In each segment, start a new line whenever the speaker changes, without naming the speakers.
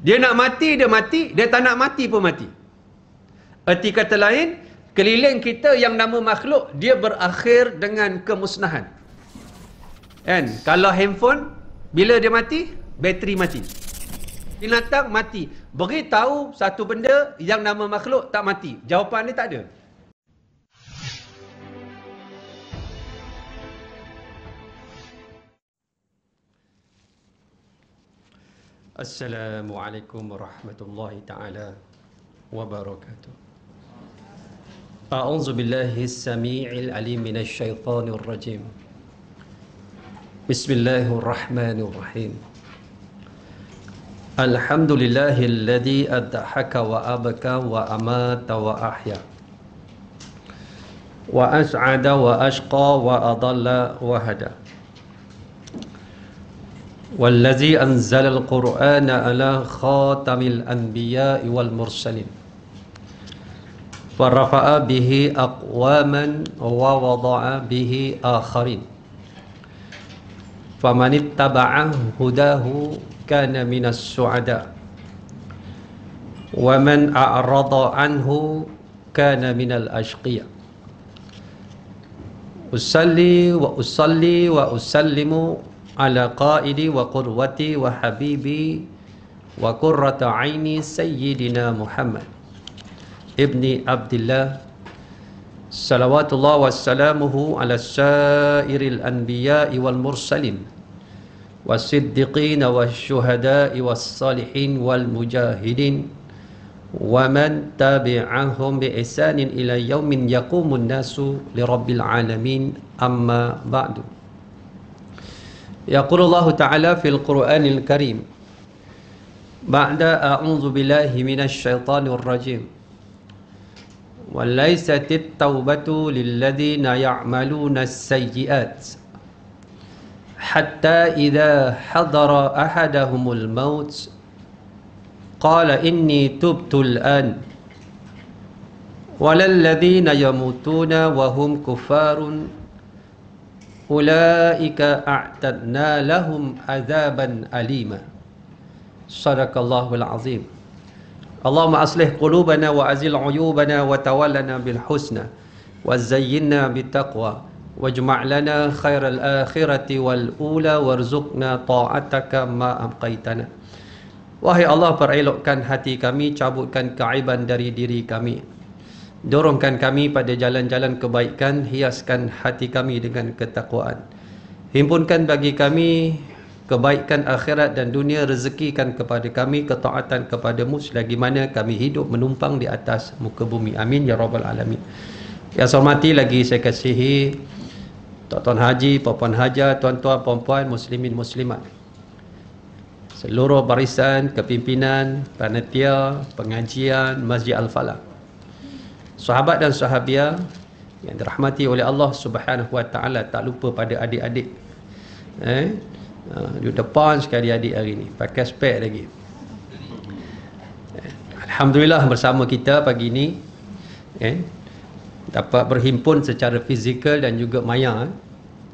Dia nak mati, dia mati. Dia tak nak mati pun mati. Erti kata lain, keliling kita yang nama makhluk, dia berakhir dengan kemusnahan. Kan? Kalau handphone, bila dia mati, bateri mati. Binatang mati. Beritahu satu benda yang nama makhluk tak mati. Jawapan dia tak ada. Assalamualaikum warahmatullahi ta'ala wabarakatuh. A'udzu billahi as-sami'il alim minasy syaithanir rajim. Bismillahirrahmanirrahim. Alhamdulillahilladzi adhaka wa abaka wa amata wa ahya. Wa as'ada wa ashqa wa adalla wa hada. Wallazi anzalal Qur'ana ala khatamil anbiya'i wal mursalin wa rafa'a bihi aqwaman wa wada'a bihi akharin faman ittaba'a hudahu kana minas su'ada wa man a'rada anhu kana minal ashqiya. Usalli wa usallimu ala qaidi wa qurwati wa habibi wa qurrata aini sayyidina Muhammad ibni Abdillah salawatullah wassalamuhu ala sairil anbiya'i wal mursalin wassiddiqina wasyuhada'i wassalihin wal mujahidin wa man tabi'ahum bi ihsanin ila yaumin yaqumun nasu li rabbil alamin amma ba'du. Yaqulullahu ta'ala fil Qur'anil Karim ba'da a'udzu billahi minasy syaithanir rajim wa laysatit taubatu lil ladzina ya'maluna as-sayyi'at hatta idza hadara ahadahumul maut qala inni tubtu al-an walal ladzina yamutuna wa hum kuffarun ulaika a'tadna lahum azaban alima. Sadaqallahul azim. Allahumma aslih qulubana wa azil uyubana wa tawallana bil husna wa zayyinna bit taqwa wajma' lana khairal akhirati wal ula warzuqna ta'ataka ma abqaitana. Wahai Allah, perelokkan hati kami, cabutkan keaiban dari diri kami. Dorongkan kami pada jalan-jalan kebaikan, hiaskan hati kami dengan ketakwaan. Himpunkan bagi kami kebaikan akhirat dan dunia, rezekikan kepada kami ketaatan kepadamu selagi mana kami hidup menumpang di atas muka bumi. Amin ya rabbal alamin. Yang saya hormati lagi saya kasihi tuan-tuan haji, puan-puan haja, tuan-tuan puan-puan muslimin muslimat, seluruh barisan kepimpinan panitia pengajian Masjid Al-Falah, sahabat dan sahabiah yang dirahmati oleh Allah Subhanahu wa taala, tak lupa pada adik-adik. Di depan sekali adik hari ni pakai spek lagi. Alhamdulillah bersama kita pagi ni dapat berhimpun secara fizikal dan juga maya.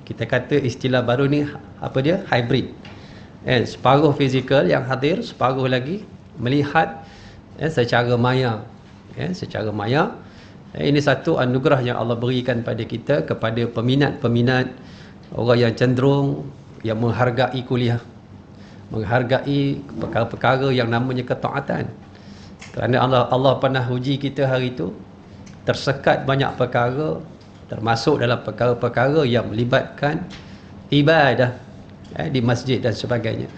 Kita kata istilah baru ni apa dia? Hybrid. Separuh fizikal yang hadir, separuh lagi melihat secara maya. Secara maya. Ini satu anugerah yang Allah berikan pada kita, kepada peminat-peminat, orang yang cenderung, yang menghargai kuliah, menghargai perkara-perkara yang namanya ketaatan. Kerana Allah pernah uji kita hari itu, tersekat banyak perkara, termasuk dalam perkara-perkara yang melibatkan ibadah di masjid dan sebagainya.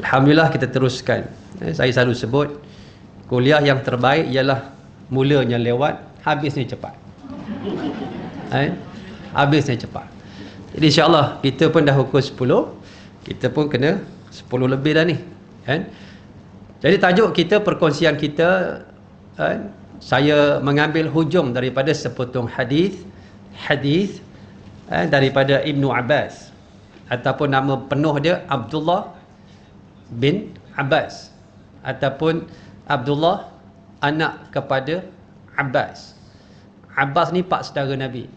Alhamdulillah kita teruskan. Saya selalu sebut, kuliah yang terbaik ialah mulanya lewat, habisnya cepat. Habisnya cepat. Jadi insyaAllah kita pun dah pukul 10, kita pun kena 10 lebih dah ni. Jadi tajuk kita, perkongsian kita, saya mengambil hujung daripada sepotong hadis daripada Ibnu Abbas, ataupun nama penuh dia Abdullah bin Abbas, ataupun Abdullah anak kepada Abbas. Abbas ni pak saudara Nabi.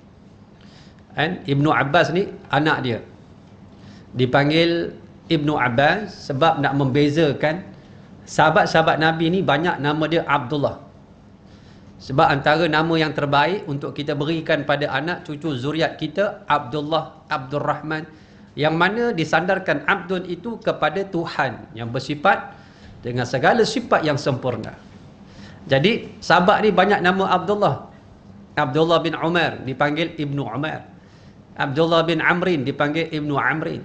Ibnu Abbas ni anak dia. Dipanggil Ibnu Abbas sebab nak membezakan Sahabat-sahabat Nabi ni banyak nama dia Abdullah. Sebab antara nama yang terbaik untuk kita berikan pada anak cucu zuriat kita, Abdullah, Abdul Rahman, yang mana disandarkan Abdun itu kepada Tuhan yang bersifat dengan segala sifat yang sempurna. Jadi sahabat ni banyak nama Abdullah. Abdullah bin Umar dipanggil Ibnu Umar. Abdullah bin Amrin dipanggil Ibnu Amrin.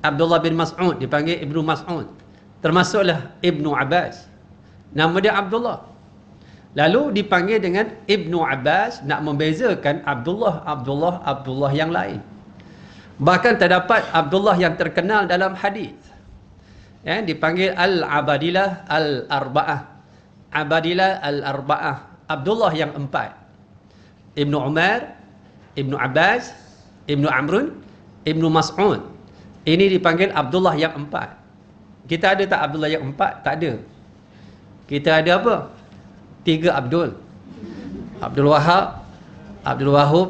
Abdullah bin Mas'ud dipanggil Ibnu Mas'ud. Termasuklah Ibnu Abbas. Nama dia Abdullah. Lalu dipanggil dengan Ibnu Abbas, nak membezakan Abdullah yang lain. Bahkan terdapat Abdullah yang terkenal dalam hadis, dipanggil Al-Abadilah Al-Arba'ah. Abadilah Al-Arba'ah, Abdullah yang 4. Ibnu Umar, Ibnu Abbas, Ibnu Amrun, Ibnu Mas'ud. Ini dipanggil Abdullah yang 4. Kita ada tak Abdullah yang 4? Tak ada. Kita ada apa? 3 Abdul. Abdul Wahab, Abdul Wahub,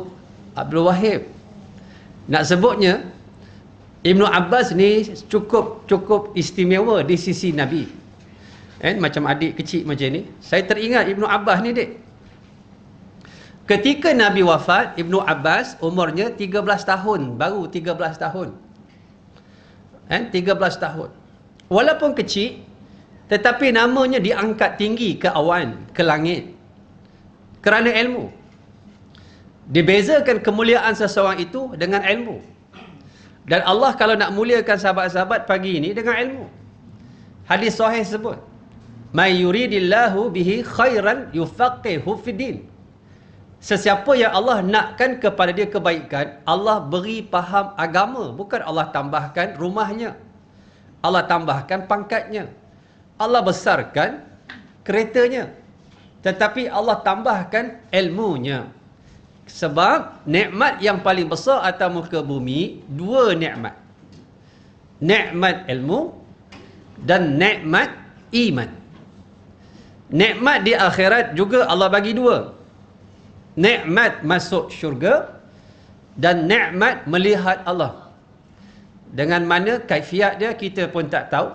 Abdul Wahib. Nak sebutnya, Ibnu Abbas ni cukup istimewa di sisi Nabi. Macam adik kecil macam ni. Saya teringat Ibnu Abbas ni, dek. Ketika Nabi wafat, Ibnu Abbas umurnya 13 tahun. Baru 13 tahun. 13 tahun. Walaupun kecil, tetapi namanya diangkat tinggi ke awan, ke langit. Kerana ilmu. Dibezakan kemuliaan seseorang itu dengan ilmu. Dan Allah kalau nak muliakan sahabat-sahabat pagi ini dengan ilmu. Hadis sahih sebut, "May yuridillahu bihi khairan yufaqihu fiddin." Sesiapa yang Allah nakkan kepada dia kebaikan, Allah beri faham agama. Bukan Allah tambahkan rumahnya, Allah tambahkan pangkatnya, Allah besarkan keretanya, tetapi Allah tambahkan ilmunya. Sebab nikmat yang paling besar atas muka bumi, 2 nikmat. Nikmat ilmu dan nikmat iman. Nikmat di akhirat juga Allah bagi 2. Nikmat masuk syurga dan nikmat melihat Allah. Dengan mana kaifiat dia kita pun tak tahu.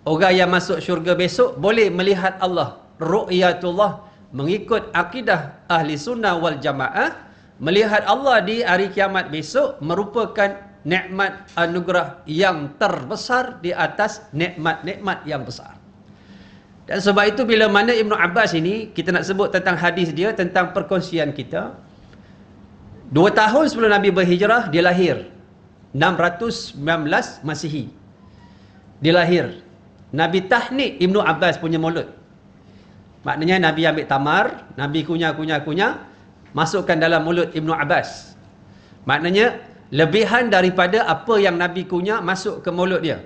Orang yang masuk syurga besok boleh melihat Allah. Ru'yatullah, mengikut akidah ahli sunnah wal jamaah, melihat Allah di hari kiamat besok merupakan nikmat anugerah yang terbesar di atas nikmat-nikmat yang besar. Dan sebab itu bila mana Ibnu Abbas ini, kita nak sebut tentang hadis dia, tentang perkongsian kita. 2 tahun sebelum Nabi berhijrah, dia lahir. 619 Masihi. Dia lahir. Nabi tahnik Ibnu Abbas punya mulut. Maknanya Nabi ambil tamar, Nabi kunyah, masukkan dalam mulut Ibnu Abbas. Maknanya lebihan daripada apa yang Nabi kunyah masuk ke mulut dia.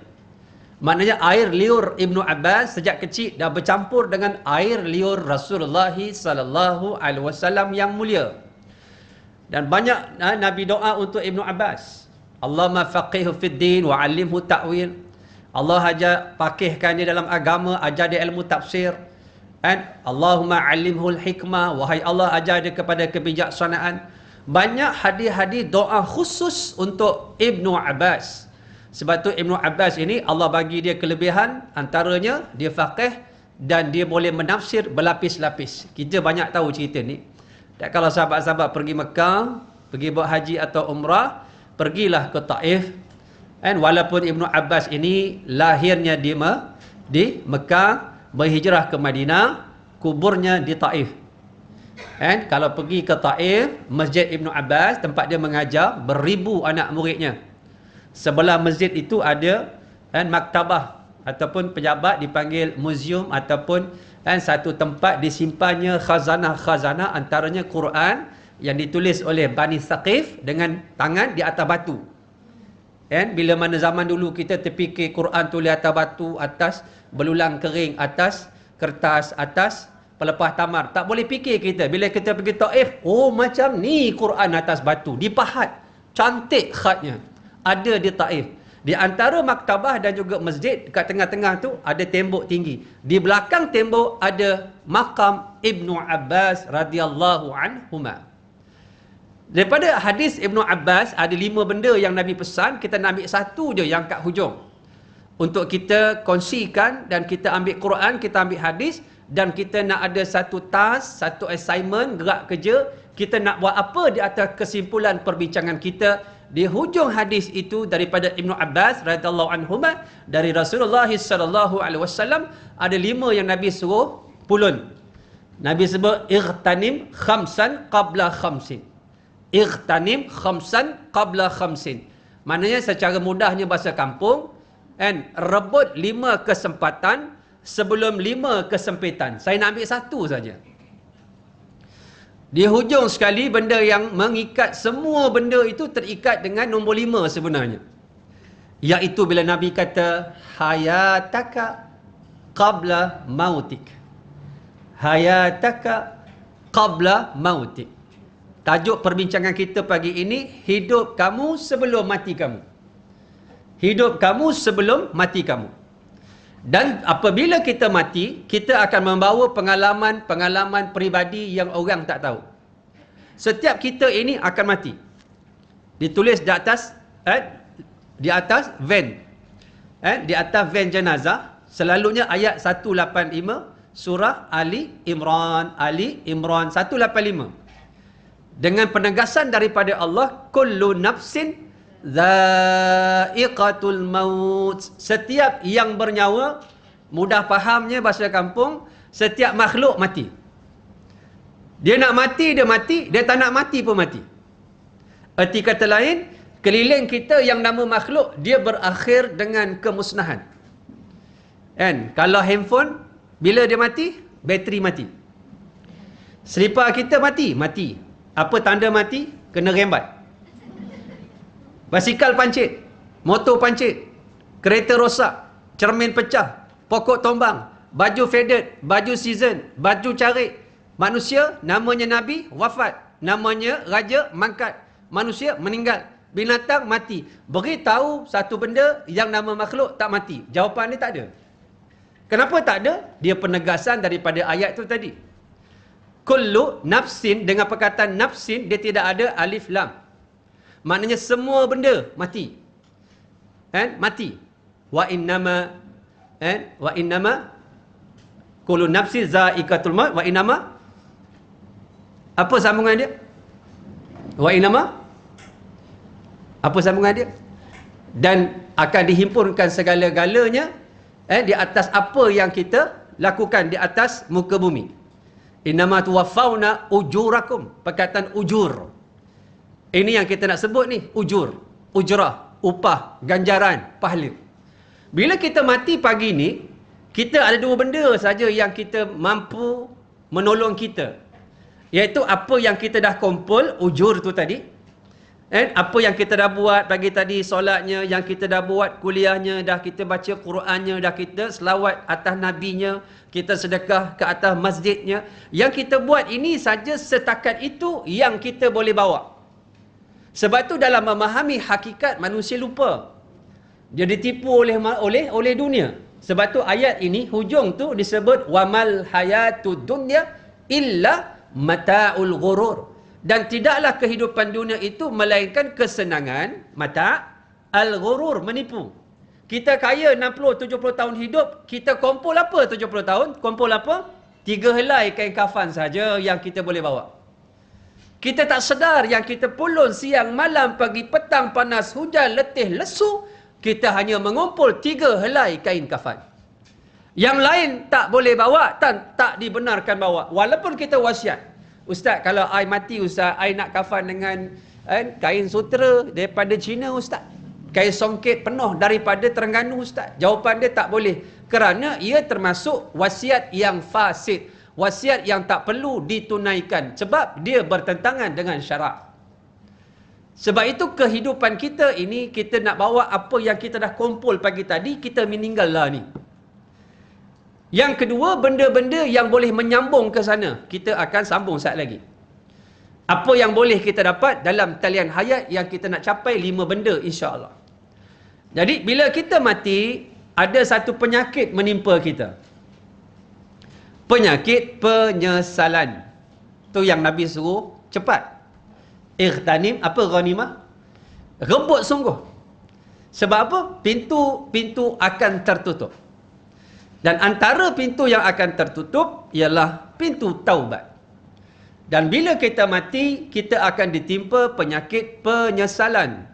Maknanya air liur Ibnu Abbas sejak kecil dah bercampur dengan air liur Rasulullah sallallahu alaihi wasallam yang mulia. Dan banyak Nabi doa untuk Ibnu Abbas. Allahumma faqihhu fid din wa 'allimhu ta'wil. Allah ajar pakihkan dia dalam agama, ajar dia ilmu tafsir. Allahumma 'allimhul hikmah, wahai Allah ajar dia kepada kebijaksanaan. Banyak hadis-hadis doa khusus untuk Ibnu Abbas. Sebab tu Ibnu Abbas ini Allah bagi dia kelebihan, antaranya dia faqih dan dia boleh menafsir berlapis-lapis. Kita banyak tahu cerita ni. Dan kalau sahabat-sahabat pergi Mekah, pergi buat haji atau umrah, pergilah ke Taif. Walaupun Ibnu Abbas ini lahirnya di Mekah, berhijrah ke Madinah, kuburnya di Taif. Kalau pergi ke Taif, Masjid Ibnu Abbas, tempat dia mengajar, beribu anak muridnya. Sebelah masjid itu ada maktabah ataupun pejabat dipanggil muzium, ataupun satu tempat disimpannya khazanah-khazanah, antaranya Quran yang ditulis oleh Bani Thaqif dengan tangan di atas batu. Bila mana zaman dulu kita terfikir Quran tulis atas batu, atas belulang kering, atas kertas, atas pelepah tamar. Tak boleh fikir kita. Bila kita pergi Taif, oh macam ni Quran atas batu. Dipahat. Cantik khatnya. Ada di Taif. Di antara maktabah dan juga masjid, dekat tengah-tengah tu ada tembok tinggi. Di belakang tembok ada makam Ibnu Abbas radhiyallahu anhuma. Daripada hadis Ibnu Abbas, ada 5 benda yang Nabi pesan, kita nak ambil satu je yang kat hujung. untuk kita kongsikan, dan kita ambil Quran, kita ambil hadis, dan kita nak ada satu task, satu assignment, gerak kerja, kita nak buat apa di atas kesimpulan perbincangan kita. Di hujung hadis itu daripada Ibnu Abbas radhiyallahu anhuma, dari Rasulullah sallallahu alaihi wasallam, ada 5 yang Nabi suruh pulun. Nabi sebut ightanim khamsan qabla khamsin. Ightanim khamsan qabla khamsin. Maknanya secara mudahnya bahasa kampung, kan, rebut 5 kesempatan sebelum 5 kesempitan. Saya nak ambil satu saja. Di hujung sekali, benda yang mengikat semua benda itu terikat dengan nombor 5 sebenarnya. Iaitu bila Nabi kata, hayataka qabla mautik. Hayataka qabla mautik. Tajuk perbincangan kita pagi ini, hidup kamu sebelum mati kamu. Hidup kamu sebelum mati kamu. Dan apabila kita mati, kita akan membawa pengalaman-pengalaman peribadi yang orang tak tahu. Setiap kita ini akan mati. Ditulis di atas van. Di atas van jenazah, selalunya ayat 185 surah Ali Imran 185. Dengan penegasan daripada Allah, kullu nafsin dha'iqatul maut. Setiap yang bernyawa, mudah fahamnya bahasa kampung, setiap makhluk mati. Dia nak mati, dia mati. Dia tak nak mati pun mati. Erti kata lain, keliling kita yang nama makhluk, dia berakhir dengan kemusnahan. Kan? Kalau handphone, bila dia mati, bateri mati. Selipar kita mati. Apa tanda mati? Kena rembat. Basikal pancit, motor pancit, kereta rosak, cermin pecah, pokok tombang, baju faded, baju season, baju carik. Manusia, namanya Nabi, wafat. Namanya Raja, mangkat. Manusia, meninggal. Binatang, mati. Beritahu satu benda yang nama makhluk tak mati. Jawapan dia tak ada. Kenapa tak ada? Dia penegasan daripada ayat tu tadi. Kullu nafsin, dengan perkataan nafsin, dia tidak ada alif lam. Maknanya semua benda mati. Mati. Wa innama kullu nafsin za'iqatul maut wa innama. Apa sambungan dia? Wa innama. Apa sambungan dia? Dan akan dihimpunkan segala-galanya di atas apa yang kita lakukan di atas muka bumi. Innama tuwaffawna ujurakum. Perkataan ujur. Ini yang kita nak sebut ni, ujur, ujrah, upah, ganjaran, pahala. Bila kita mati pagi ni, kita ada 2 benda saja yang kita mampu menolong kita. Iaitu apa yang kita dah kumpul, ujur tu tadi. Apa yang kita dah buat pagi tadi, solatnya, yang kita dah buat kuliahnya, dah kita baca Qurannya, dah kita selawat atas nabinya, kita sedekah ke atas masjidnya. Yang kita buat ini saja, setakat itu yang kita boleh bawa. Sebab tu dalam memahami hakikat, manusia lupa. Dia ditipu oleh dunia. Sebab tu ayat ini, hujung tu disebut wamal hayatud dunya illa mata'ul ghurur. Dan tidaklah kehidupan dunia itu melainkan kesenangan mata' al-ghurur, menipu. Kita kaya 60-70 tahun hidup, kita kumpul apa 70 tahun? Kumpul apa? 3 helai kain kafan saja yang kita boleh bawa. Kita tak sedar yang kita pulun siang, malam, pagi, petang, panas, hujan, letih, lesu. Kita hanya mengumpul 3 helai kain kafan. Yang lain tak boleh bawa, tak dibenarkan bawa. Walaupun kita wasiat. Ustaz, kalau I mati, Ustaz, I nak kafan dengan kain sutera daripada Cina, Ustaz. Kain songket penuh daripada Terengganu, Ustaz. Jawapan dia tak boleh. Kerana ia termasuk wasiat yang fasid. Wasiat yang tak perlu ditunaikan. Sebab dia bertentangan dengan syarak. Sebab itu kehidupan kita ini, kita nak bawa apa yang kita dah kumpul pagi tadi, kita meninggal lah ni. Yang kedua, benda-benda yang boleh menyambung ke sana. Kita akan sambung saat lagi. Apa yang boleh kita dapat dalam talian hayat yang kita nak capai 5 benda insya-Allah. Jadi bila kita mati, ada satu penyakit menimpa kita. Penyakit penyesalan. Tu yang Nabi suruh cepat. Ightanim, apa ghanimah? Rebut sungguh. Sebab apa? Pintu akan tertutup. Dan antara pintu yang akan tertutup ialah pintu taubat. Dan bila kita mati, kita akan ditimpa penyakit penyesalan.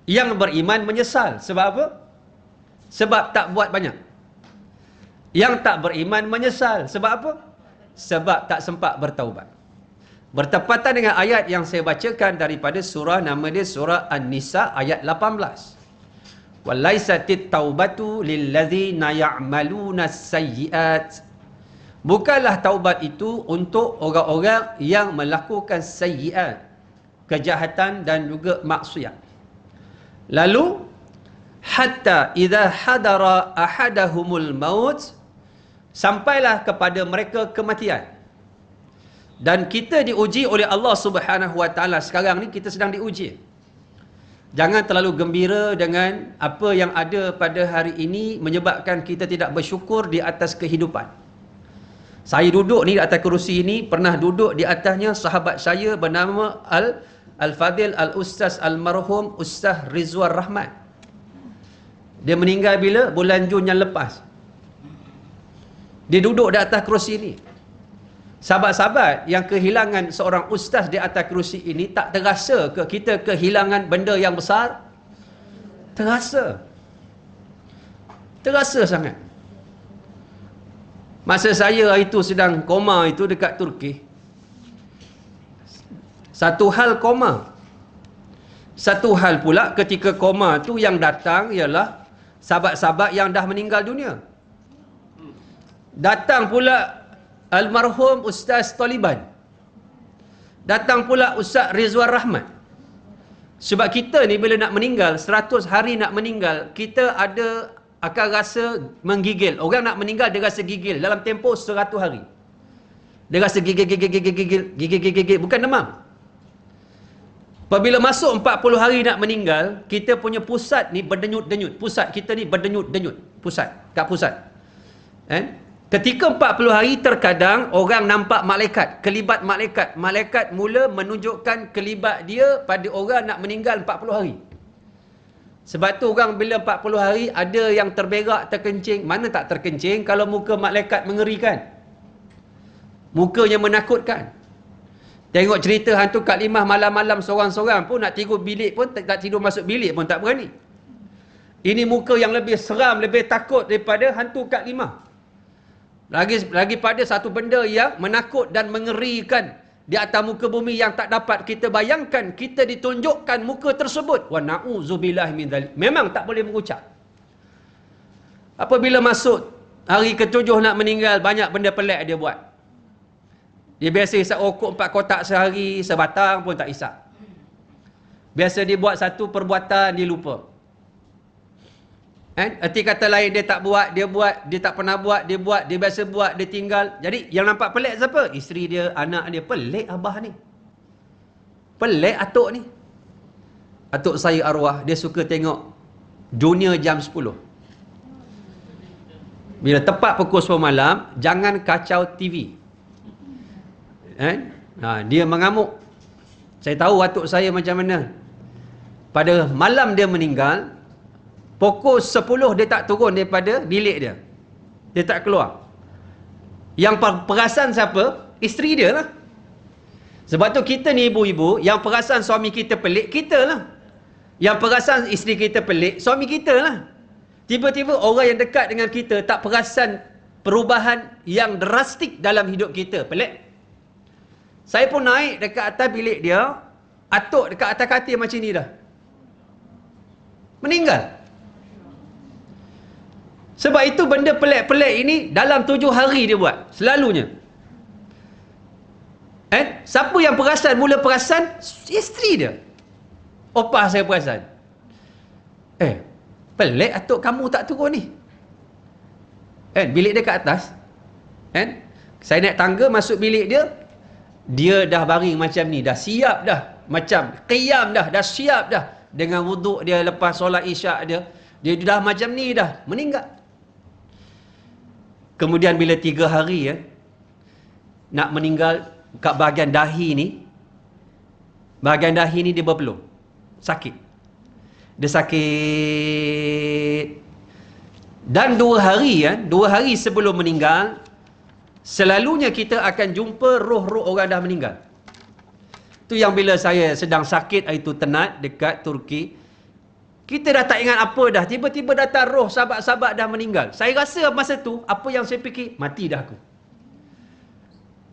Yang beriman menyesal. Sebab apa? Sebab tak buat banyak. Yang tak beriman menyesal. Sebab apa? Sebab tak sempat bertaubat. Bertepatan dengan ayat yang saya bacakan daripada surah, nama dia surah An-Nisa ayat 18. Walaisatit taubatu lilladzina ya'maluna sayyi'at. Bukanlah taubat itu untuk orang-orang yang melakukan sayyi'at, kejahatan dan juga maksiat. Lalu hatta idza hadara ahadahumul maut, sampailah kepada mereka kematian. Dan kita diuji oleh Allah Subhanahu wa taala. Sekarang ni kita sedang diuji. Jangan terlalu gembira dengan apa yang ada pada hari ini menyebabkan kita tidak bersyukur di atas kehidupan. Saya duduk ni di atas kerusi ini, pernah duduk di atasnya sahabat saya bernama Al-Fadil Al-Ustaz Al-Marhum Ustaz Rizwan Rahmat. Dia meninggal bila? Bulan Jun yang lepas. Dia duduk di atas kerusi ini. Sahabat-sahabat yang kehilangan seorang ustaz di atas kerusi ini, tak terasa ke kita kehilangan benda yang besar? Terasa. Terasa sangat. Masa saya itu sedang koma itu dekat Turki, satu hal koma. Satu hal pula ketika koma tu yang datang ialah sahabat-sahabat yang dah meninggal dunia. Datang pula almarhum Ustaz Taliban. Datang pula Ustaz Rizwan Rahmat. Sebab kita ni bila nak meninggal, 100 hari nak meninggal, kita ada akan rasa menggigil. Orang nak meninggal dia rasa gigil dalam tempoh 100 hari. Dia rasa gigil, bukan demam. Apabila masuk 40 hari nak meninggal, kita punya pusat ni berdenyut-denyut. Pusat kita ni berdenyut-denyut. Kat pusat. Ketika 40 hari terkadang orang nampak malaikat, kelibat malaikat. Malaikat mula menunjukkan kelibat dia pada orang nak meninggal 40 hari. Sebab tu orang bila 40 hari ada yang terberak, terkencing. Mana tak terkencing kalau muka malaikat mengerikan. Mukanya menakutkan. Tengok cerita hantu Kak Limah malam-malam sorang-sorang pun nak tidur bilik pun tak tidur masuk bilik pun tak berani. Ini muka yang lebih seram, lebih takut daripada hantu Kak Limah. Lagi pada satu benda yang menakut dan mengerikan di atas muka bumi yang tak dapat kita bayangkan, kita ditunjukkan muka tersebut. Wa na'udzubillahi min dzalik. Memang tak boleh mengucap. Apabila masuk hari ke-7 nak meninggal, banyak benda pelik dia buat. Dia biasa isap rokok 4 kotak sehari, sebatang pun tak isap. Biasa dia buat satu perbuatan, dia lupa. Erti kata lain dia tak buat, dia buat, dia tak pernah buat, dia buat, dia biasa buat, dia tinggal. Jadi yang nampak pelik siapa? Isteri dia, anak dia. Pelik abah ni. Pelik atuk ni. Atuk saya arwah, dia suka tengok dunia jam 10. Bila tepat pukul 10 malam, jangan kacau TV. Dia mengamuk. Saya tahu atuk saya macam mana. Pada malam dia meninggal, pukul 10 dia tak turun daripada bilik dia. Dia tak keluar. Yang perasan siapa? Isteri dia lah. Sebab tu kita ni ibu-ibu, yang perasan suami kita pelik, kita lah. Yang perasan isteri kita pelik, suami kita lah. Tiba-tiba orang yang dekat dengan kita tak perasan perubahan yang drastik dalam hidup kita. Pelik. Saya pun naik dekat atas bilik dia, atuk dekat atas katil macam ni dah. Meninggal. Sebab itu benda pelik-pelik ini dalam 7 hari dia buat. Selalunya. Siapa yang perasan? Mula perasan? Isteri dia. Opah saya perasan. Pelik atuk kamu tak turun ni. Bilik dia kat atas. Saya naik tangga masuk bilik dia. Dia dah baring macam ni. Dah siap dah. Macam qiyam dah. Dah siap dah. Dengan wuduk dia lepas solat isyak dia. Dia dah macam ni dah. Meninggal. Kemudian bila 3 hari nak meninggal kat bahagian dahi ni. Bahagian dahi ni dia berpeluh. Sakit. Dia sakit. Dan 2 hari, 2 hari sebelum meninggal, selalunya kita akan jumpa roh-roh orang dah meninggal. Tu yang bila saya sedang sakit itu tenat dekat Turki, kita dah tak ingat apa dah. Tiba-tiba datang roh sahabat-sahabat dah meninggal. Saya rasa masa tu, apa yang saya fikir, mati dah aku.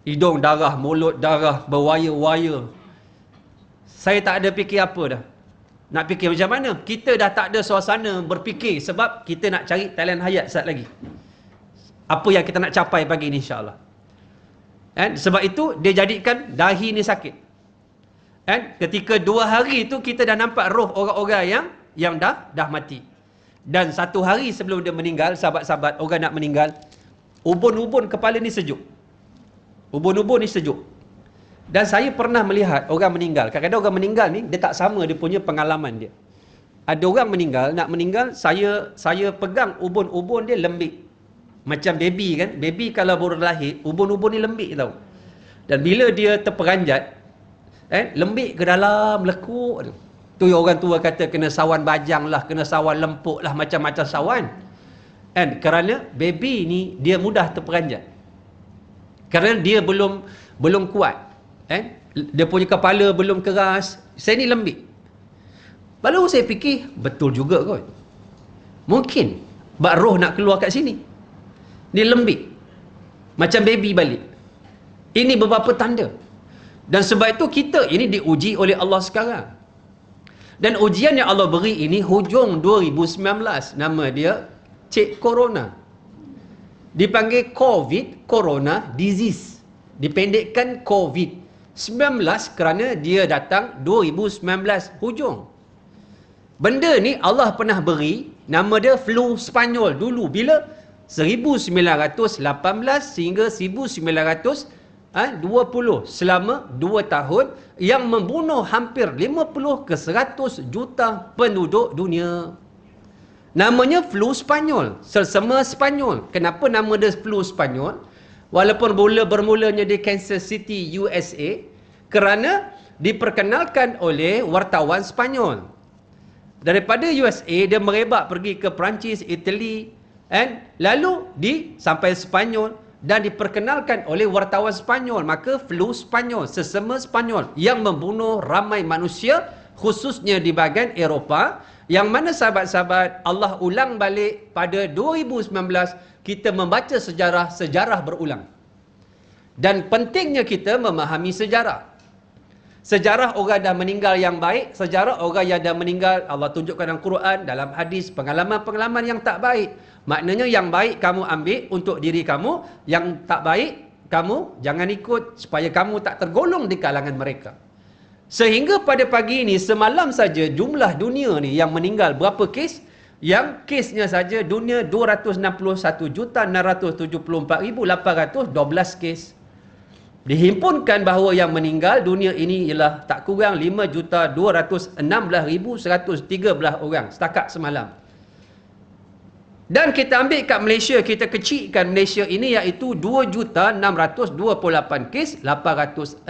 Hidung darah, mulut darah, berwaya-waya. Saya tak ada fikir apa dah. Nak fikir macam mana? Kita dah tak ada suasana berfikir sebab kita nak cari talian hayat saat lagi. Apa yang kita nak capai pagi ni insya-Allah. Sebab itu dia jadikan dahi ni sakit. Ketika 2 hari itu kita dah nampak roh orang-orang yang dah mati. Dan 1 hari sebelum dia meninggal, sahabat-sahabat orang nak meninggal, ubun-ubun kepala ni sejuk. Ubun-ubun ni sejuk. Dan saya pernah melihat orang meninggal. Kadang-kadang orang meninggal ni, dia tak sama dia punya pengalaman dia. Ada orang meninggal, nak meninggal, saya pegang ubun-ubun dia lembik. Macam baby kan. Baby kalau baru lahir, ubun-ubun ni lembik tau. Dan bila dia terperanjat, lembik ke dalam, lekuk. Tu orang tua kata kena sawan bajang lah, kena sawan lempuk lah, macam-macam sawan. Kerana baby ni, dia mudah terperanjat. Kerana dia belum kuat. Dia punya kepala belum keras. Saya ni lembik. Lalu saya fikir, betul juga kot. Mungkin bak roh nak keluar kat sini. Dia lembik. Macam baby balik. Ini beberapa tanda. Dan sebab itu kita ini diuji oleh Allah sekarang. Dan ujian yang Allah beri ini hujung 2019. Nama dia Cik Corona. Dipanggil COVID, Corona Disease. Dipendekkan COVID-19 kerana dia datang 2019 hujung. Benda ni Allah pernah beri, nama dia flu Spanyol dulu. Bila? 1918 sehingga 1920. Selama 2 tahun yang membunuh hampir 50 ke 100 juta penduduk dunia. Namanya flu Spanyol. Selsema Spanyol. Kenapa nama dia flu Spanyol? Walaupun bermulanya di Kansas City, USA, kerana diperkenalkan oleh wartawan Spanyol. Daripada USA, dia merebak pergi ke Perancis, Itali, lalu sampai Spanyol dan diperkenalkan oleh wartawan Spanyol. Maka flu Spanyol, sesama Spanyol yang membunuh ramai manusia, khususnya di bahagian Eropah, yang mana sahabat-sahabat Allah ulang balik pada 2019, kita membaca sejarah berulang. Dan pentingnya kita memahami sejarah. Sejarah orang dah meninggal yang baik, sejarah orang yang dah meninggal, Allah tunjukkan dalam Quran, dalam hadis, pengalaman-pengalaman yang tak baik. Maknanya yang baik kamu ambil untuk diri kamu, yang tak baik kamu jangan ikut supaya kamu tak tergolong di kalangan mereka. Sehingga pada pagi ini, semalam saja jumlah dunia ni yang meninggal berapa kes? Yang kesnya saja dunia 261,674,812 kes. Dihimpunkan bahawa yang meninggal dunia ini ialah tak kurang 5,216,113 orang setakat semalam. Dan kita ambil kat Malaysia, kita kecilkan Malaysia ini iaitu 2,628 kes 816.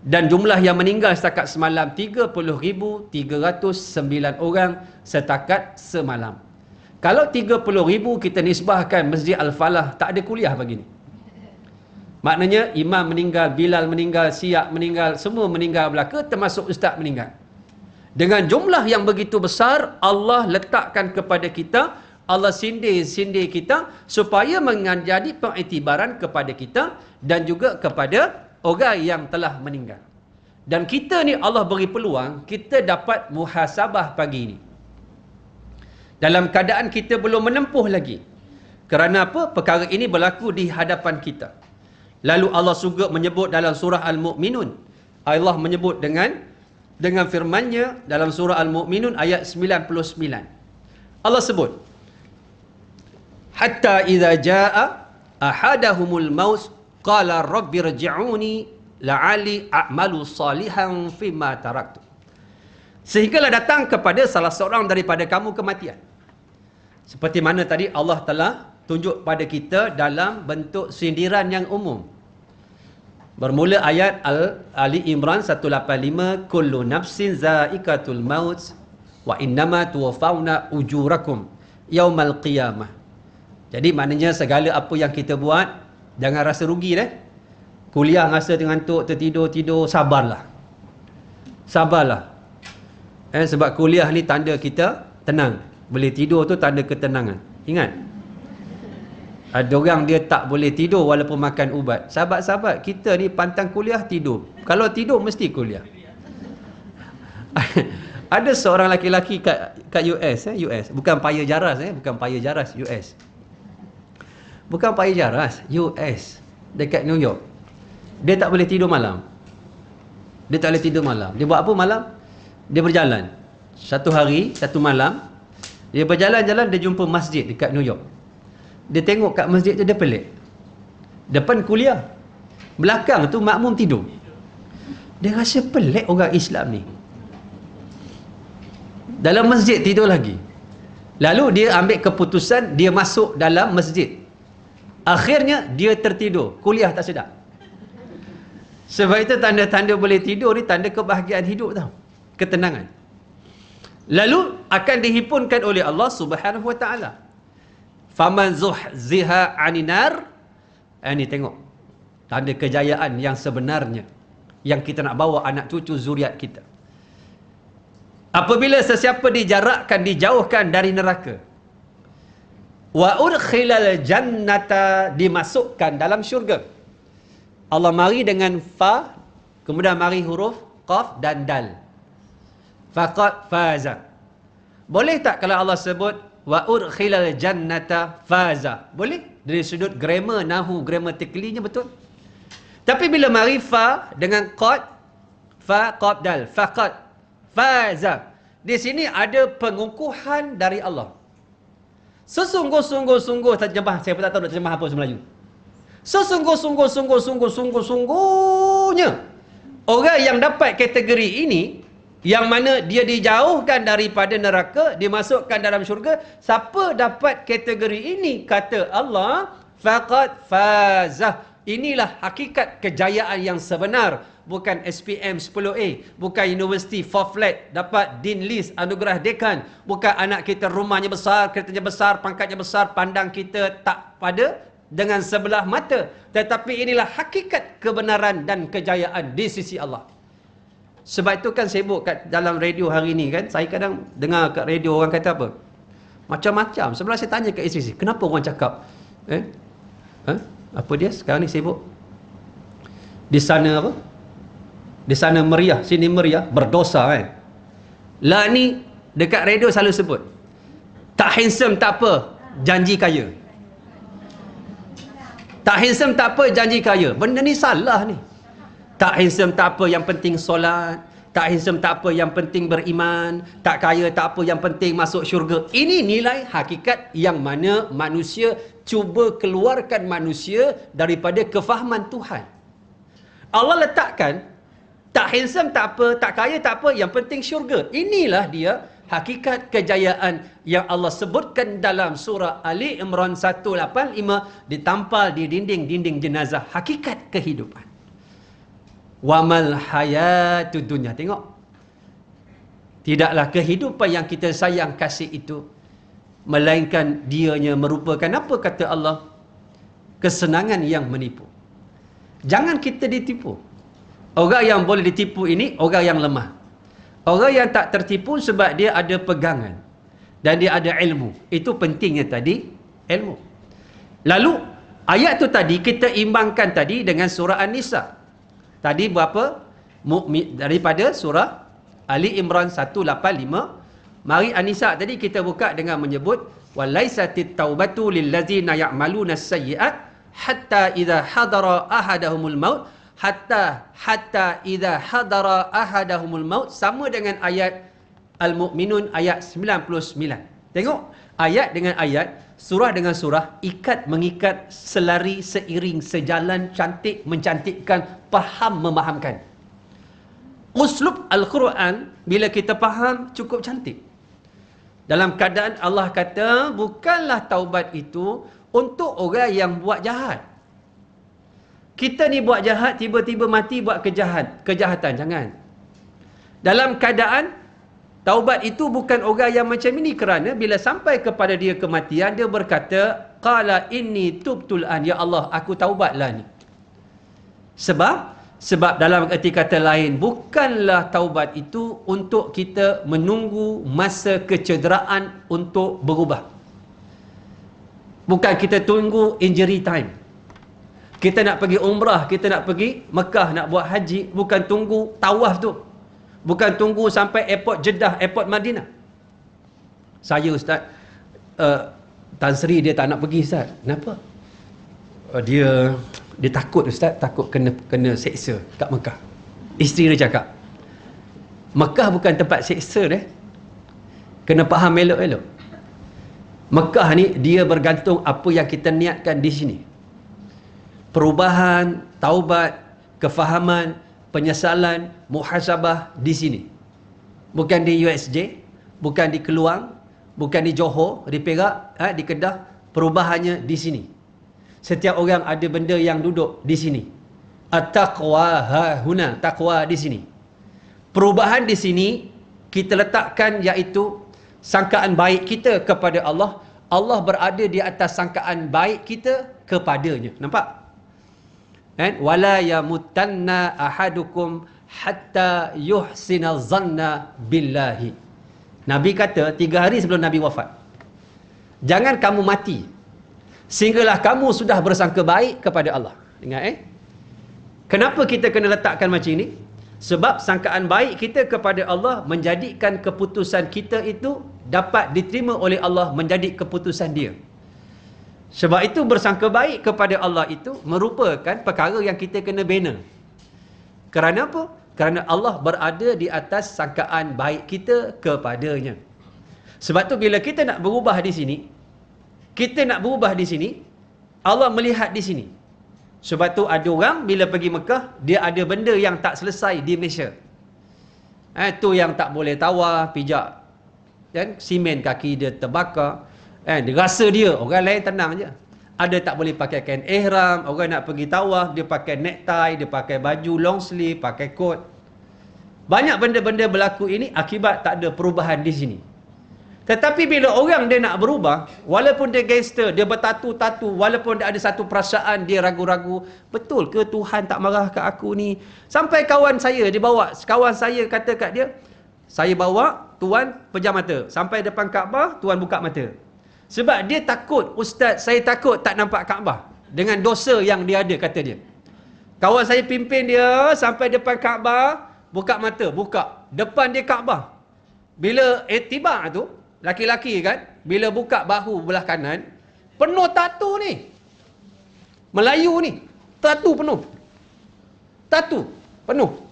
Dan jumlah yang meninggal setakat semalam 30,309 orang setakat semalam. Kalau 30,000 kita nisbahkan Masjid Al-Falah, tak ada kuliah pagi ni. Maknanya imam meninggal, Bilal meninggal, Siap meninggal, semua meninggal belaka, termasuk ustaz meninggal. Dengan jumlah yang begitu besar, Allah letakkan kepada kita, Allah sindir kita supaya menjadi pengiktibaran kepada kita dan juga kepada orang yang telah meninggal. Dan kita ni Allah beri peluang, kita dapat muhasabah pagi ni. Dalam keadaan kita belum menempuh lagi. Kerana apa? Perkara ini berlaku di hadapan kita. Lalu Allah juga menyebut dalam surah Al-Mu'minun. Allah menyebut dengan firman-Nya dalam surah Al-Mu'minun ayat 99. Allah sebut, hatta idza jaa ahadahumul maut qala rabbi rji'uni la'ali a'malu salihan fima taraktu. Sehinggalah datang kepada salah seorang daripada kamu kematian. Seperti mana tadi Allah telah tunjuk pada kita dalam bentuk sindiran yang umum. Bermula ayat Ali Imran 185, kullu nafsin za'iqatul maut Wa innama tuwaffawna ujurakum yaumal qiyamah. Jadi maknanya segala apa yang kita buat, jangan rasa rugi dah. Kuliah rasa ngantuk, tertidur, sabarlah. Sabarlah. Sebab kuliah ni tanda kita tenang. Boleh tidur tu tanda ketenangan. Ingat. Ada orang dia tak boleh tidur walaupun makan ubat. Sahabat-sahabat, kita ni pantang kuliah tidur. Kalau tidur mesti kuliah. Ada seorang laki-laki kat US, US. Bukan paya jaras, bukan paya jaras, US. Bukan paya jaras, US. Dekat New York. Dia tak boleh tidur malam. Dia tak boleh tidur malam. Dia buat apa malam? Dia berjalan. Satu hari, satu malam, dia berjalan-jalan, dia jumpa masjid dekat New York. Dia tengok kat masjid tu, dia pelik. Depan kuliah, belakang tu makmum tidur. Dia rasa pelik orang Islam ni. Dalam masjid tidur lagi. Lalu dia ambil keputusan, dia masuk dalam masjid. Akhirnya dia tertidur. Kuliah tak sedap. Sebab itu tanda-tanda boleh tidur ni tanda kebahagiaan hidup tau. Ketenangan. Lalu akan dihimpunkan oleh Allah Subhanahu wa taala. Faman zuhziha 'anil nar. Ini tengok. Tanda kejayaan yang sebenarnya yang kita nak bawa anak cucu zuriat kita. Apabila sesiapa dijarakkan, dijauhkan dari neraka, wa udkhilal jannata, dimasukkan dalam syurga. Allah mari dengan fa, kemudian mari huruf qaf dan dal. Faqad faza. Boleh tak kalau Allah sebut wa udkhilal jannata faza? Boleh? Dari sudut grammar, nahu, grammatically-nya betul. Tapi bila mari fa dengan qad, fa qaf dal, faqad faza. Di sini ada pengukuhan dari Allah. Sesungguh-sungguh terjemah, saya pun tak tahu nak terjemah apa bahasa Melayu. Sesungguh-sungguhnya orang yang dapat kategori ini, yang mana dia dijauhkan daripada neraka, dimasukkan dalam syurga. Siapa dapat kategori ini, kata Allah, faqad fazah. Inilah hakikat kejayaan yang sebenar. Bukan SPM 10A, bukan Universiti 4 flat dapat Dean List, anugerah dekan, bukan anak kita rumahnya besar, keretanya besar, pangkatnya besar, pandang kita tak pada dengan sebelah mata. Tetapi inilah hakikat kebenaran dan kejayaan di sisi Allah. Sebab itu kan sibuk kat dalam radio hari ni kan, saya kadang dengar kat radio orang kata apa? Macam-macam. Sebenarnya saya tanya kat isteri, kenapa orang cakap apa dia sekarang ni sibuk? Di sana apa? Di sana meriah, sini meriah, berdosa kan. Lah ni dekat radio selalu sebut, tak handsome tak apa, janji kaya. Tak handsome tak apa, janji kaya. Benda ni salah ni. Tak handsome tak apa, yang penting solat. Tak handsome tak apa, yang penting beriman. Tak kaya tak apa, yang penting masuk syurga. Ini nilai hakikat yang mana manusia cuba keluarkan manusia daripada kefahaman Tuhan. Allah letakkan tak handsome tak apa, tak kaya tak apa, yang penting syurga. Inilah dia hakikat kejayaan yang Allah sebutkan dalam surah Ali Imran 185, ditampal di dinding-dinding jenazah. Hakikat kehidupan. Wamal hayatud dunya. Tengok. Tidaklah kehidupan yang kita sayang kasih itu, melainkan dianya merupakan apa kata Allah? Kesenangan yang menipu. Jangan kita ditipu. Orang yang boleh ditipu ini orang yang lemah. Orang yang tak tertipu sebab dia ada pegangan dan dia ada ilmu. Itu pentingnya tadi, ilmu. Lalu ayat tu tadi kita imbangkan tadi dengan surah An-Nisa. Tadi berapa? Daripada surah Ali Imran 185. Mari An-Nisa tadi kita buka dengan menyebut walaisatit taubatu lillazina ya'maluna as-sayyi'at hatta idza hadara ahadahumul maut hatta idza hadara ahadahumul maut, sama dengan ayat Al-Mu'minun ayat 99. Tengok ayat dengan ayat, surah dengan surah, ikat mengikat, selari seiring sejalan, cantik mencantikkan, faham memahamkan. Uslub Al-Quran bila kita faham cukup cantik. Dalam keadaan Allah kata bukanlah taubat itu untuk orang yang buat jahat. Kita ni buat jahat, tiba-tiba mati buat kejahatan. Jangan. Dalam keadaan Taubat itu bukan orang yang macam ini, kerana bila sampai kepada dia kematian, dia berkata, qala inni tubtul an, ya Allah, aku taubatlah ni. Sebab dalam erti kata lain, bukanlah taubat itu untuk kita menunggu masa kecederaan untuk berubah. Bukan kita tunggu injury time. Kita nak pergi umrah, kita nak pergi Mekah, nak buat haji, bukan tunggu tawaf tu. Bukan tunggu sampai airport Jeddah, airport Madinah. Saya Ustaz, Tan Sri dia tak nak pergi Ustaz. Kenapa? Dia takut Ustaz, takut kena seksa kat Mekah. Isteri dia cakap, Mekah bukan tempat seksa deh. Kena faham elok-elok. Mekah ni dia bergantung apa yang kita niatkan di sini. Perubahan, taubat, kefahaman, penyesalan, muhasabah di sini. Bukan di USJ, bukan di Keluang, bukan di Johor, di Perak, di Kedah. Perubahannya di sini. Setiap orang ada benda yang duduk di sini. At-taqwa hahuna, taqwa di sini. Perubahan di sini kita letakkan iaitu sangkaan baik kita kepada Allah. Allah berada di atas sangkaan baik kita kepadanya. Nampak? Kan? Wala yamutanna ahadukum hatta yuhsina zanna billahi. Nabi kata 3 hari sebelum Nabi wafat, jangan kamu mati sehinggalah kamu sudah bersangka baik kepada Allah. Ingat kenapa kita kena letakkan macam ini? Sebab sangkaan baik kita kepada Allah menjadikan keputusan kita itu dapat diterima oleh Allah menjadi keputusan dia. Sebab itu bersangka baik kepada Allah itu merupakan perkara yang kita kena bina. Kerana apa? Kerana Allah berada di atas sangkaan baik kita kepadanya. Sebab tu bila kita nak berubah di sini, Allah melihat di sini. Sebab tu ada orang bila pergi Mekah, dia ada benda yang tak selesai di Malaysia. Tu yang tak boleh tawaf, pijak dan simen kaki dia terbakar. Dia rasa dia, orang lain tenang je. Ada tak boleh pakai kain ihram, orang nak pergi tawaf, dia pakai necktie, dia pakai baju long sleeve, pakai coat. Banyak benda-benda berlaku ini akibat tak ada perubahan di sini. Tetapi bila orang dia nak berubah, walaupun dia gangster, dia bertatu-tatu, walaupun dia ada satu perasaan, dia ragu-ragu, betul ke Tuhan tak marah kat aku ni? Sampai kawan saya, kawan saya kata kat dia, saya bawa Tuan pejam mata. Sampai depan Kaabah, Tuan buka mata. Sebab dia takut, Ustaz, saya takut tak nampak Kaabah. Dengan dosa yang dia ada, kata dia. Kawan saya pimpin dia sampai depan Kaabah, buka mata, buka. Depan dia Kaabah. Bila tiba tu, laki-laki kan, bila buka bahu belah kanan, penuh tatu ni. Melayu ni, tatu penuh. Tatu penuh.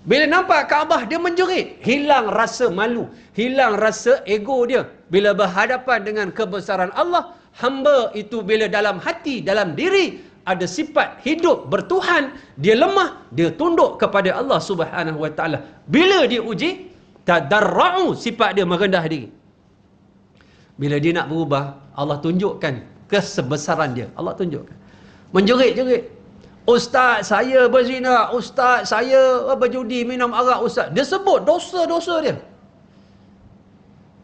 Bila nampak Kaabah, dia menjerit. Hilang rasa malu. Hilang rasa ego dia. Bila berhadapan dengan kebesaran Allah, hamba itu bila dalam hati, dalam diri, ada sifat hidup bertuhan, dia lemah, dia tunduk kepada Allah Subhanahu Wa Taala. Bila dia uji, tadarra'u, sifat dia merendah diri. Bila dia nak berubah, Allah tunjukkan kesebesaran dia. Allah tunjukkan. Menjerit-jerit. Ustaz saya berzina, ustaz saya berjudi, minum arak, ustaz. Dia sebut dosa-dosa dia.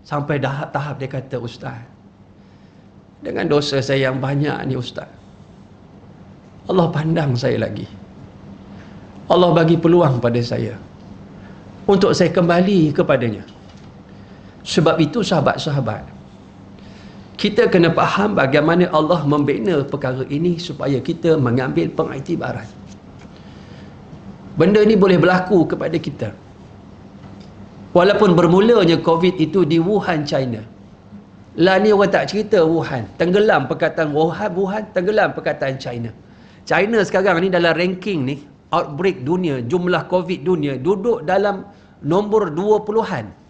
Sampai tahap dia kata, ustaz, dengan dosa saya yang banyak ni ustaz, Allah pandang saya lagi. Allah bagi peluang pada saya untuk saya kembali kepadanya. Sebab itu sahabat-sahabat, kita kena faham bagaimana Allah membina perkara ini supaya kita mengambil pengiktibaran. Benda ni boleh berlaku kepada kita. Walaupun bermulanya COVID itu di Wuhan, China. Lah ni orang tak cerita Wuhan. Tenggelam perkataan Wuhan, tenggelam perkataan China. China sekarang ni dalam ranking ni, outbreak dunia, jumlah COVID dunia, duduk dalam nombor 20-an.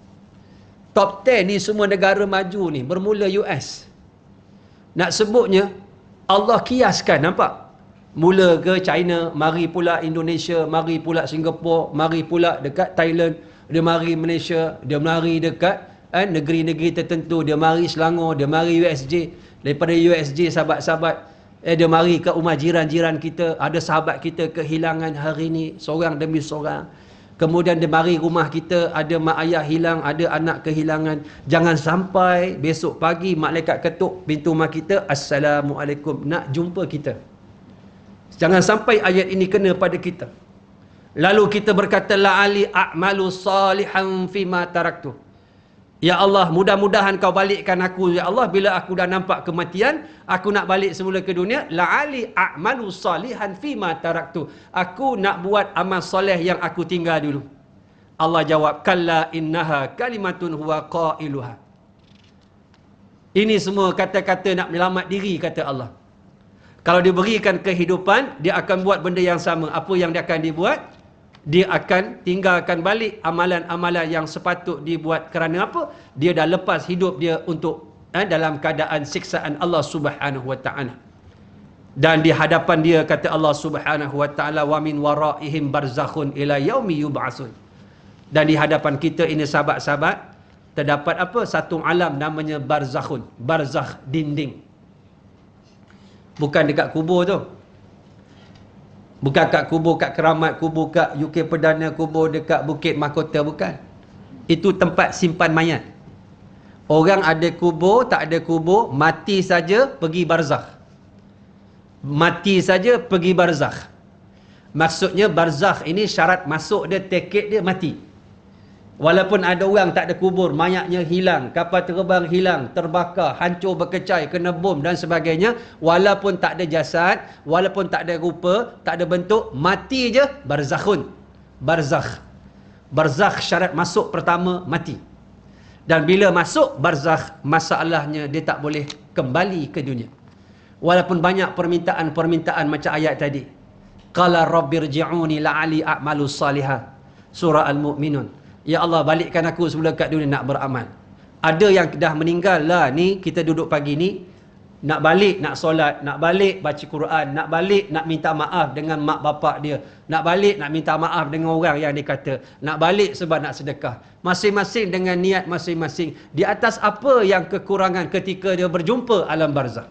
Top 10 ni semua negara maju ni, bermula US. Nak sebutnya, Allah kiaskan, nampak? Mula ke China, mari pula Indonesia, mari pula Singapura, mari pula dekat Thailand, dia mari Malaysia, dia mari dekat negeri-negeri tertentu, dia mari Selangor, dia mari USJ. Daripada USJ, sahabat-sahabat, dia mari ke rumah jiran-jiran kita. Ada sahabat kita kehilangan hari ni, seorang demi seorang. Kemudian dia mari rumah kita, ada mak ayah hilang, ada anak kehilangan. Jangan sampai besok pagi malaikat ketuk pintu rumah kita, Assalamualaikum, nak jumpa kita. Jangan sampai ayat ini kena pada kita. Lalu kita berkata, la'ali a'malu salihan fima taraktu. Ya Allah, mudah-mudahan kau balikkan aku. Ya Allah, bila aku dah nampak kematian, aku nak balik semula ke dunia. La'ali a'malu salihan fima taraktu. Aku nak buat amal soleh yang aku tinggal dulu. Allah jawab, kalla innaha kalimatun huwa qailuha. Ini semua kata-kata nak menyelamat diri, kata Allah. Kalau diberikan kehidupan, dia akan buat benda yang sama. Apa yang dia akan dibuat? Dia akan tinggalkan balik amalan-amalan yang sepatut dibuat. Kerana apa? Dia dah lepas hidup dia untuk dalam keadaan siksaan Allah Subhanahu wa taala. Dan di hadapan dia, kata Allah Subhanahu wa taala, wa min waraihim barzakhun ila yaumi yub'atsun. Dan di hadapan kita ini, sahabat-sahabat, terdapat apa? Satu alam namanya barzakhun. Barzakh, dinding. Bukan dekat kubur tu. Bukan kat kubur, kat Keramat, kubur kat UK Perdana, kubur dekat Bukit Mahkota, bukan. Itu tempat simpan mayat. Orang ada kubur, tak ada kubur, mati saja pergi barzakh. Mati saja pergi barzakh. Maksudnya barzakh ini syarat masuk dia, tiket dia mati. Walaupun ada orang tak ada kubur, mayatnya hilang, kapal terbang hilang, terbakar, hancur berkecai, kena bom dan sebagainya, walaupun tak ada jasad, walaupun tak ada rupa, tak ada bentuk, mati je, barzakhun. Barzakh. Barzakh syarat masuk pertama, mati. Dan bila masuk barzakh, masalahnya dia tak boleh kembali ke dunia. Walaupun banyak permintaan-permintaan macam ayat tadi. Qala rabbirji'uni la'ali a'malu salihah. Surah Al-Mu'minun. Ya Allah, balikkan aku sebelum kat dunia nak beramal. Ada yang dah meninggal lah ni, kita duduk pagi ni, nak balik, nak solat, nak balik baca Quran, nak balik, nak minta maaf dengan mak bapak dia, nak balik, nak minta maaf dengan orang yang dia kata, nak balik sebab nak sedekah. Masing-masing dengan niat masing-masing. Di atas apa yang kekurangan ketika dia berjumpa alam barzakh.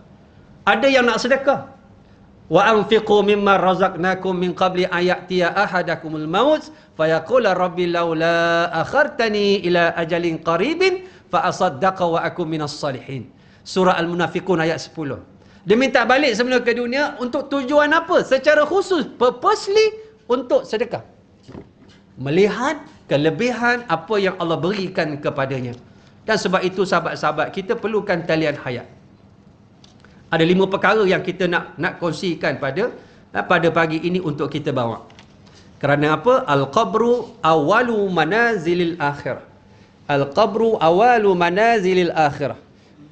Ada yang nak sedekah. Wa anfiqu mimma razaqnakum min qabli an ya'tiya ahadakumul maut fayaqula rabbi laula akhartani ila ajalin qaribin fa asaddaqa wa akum minas salihin. Surah Al-Munafiqun ayat 10. Dia minta balik semula ke dunia untuk tujuan apa? Secara khusus, purposely untuk sedekah. Melihat kelebihan apa yang Allah berikan kepadanya. Dan sebab itu sahabat-sahabat, kita perlukan talian hayat. Ada 5 perkara yang kita nak kongsikan pada pagi ini untuk kita bawa. Kerana apa? Al-qabru awalu manazilil akhirah. Al-qabru awalu manazilil akhirah.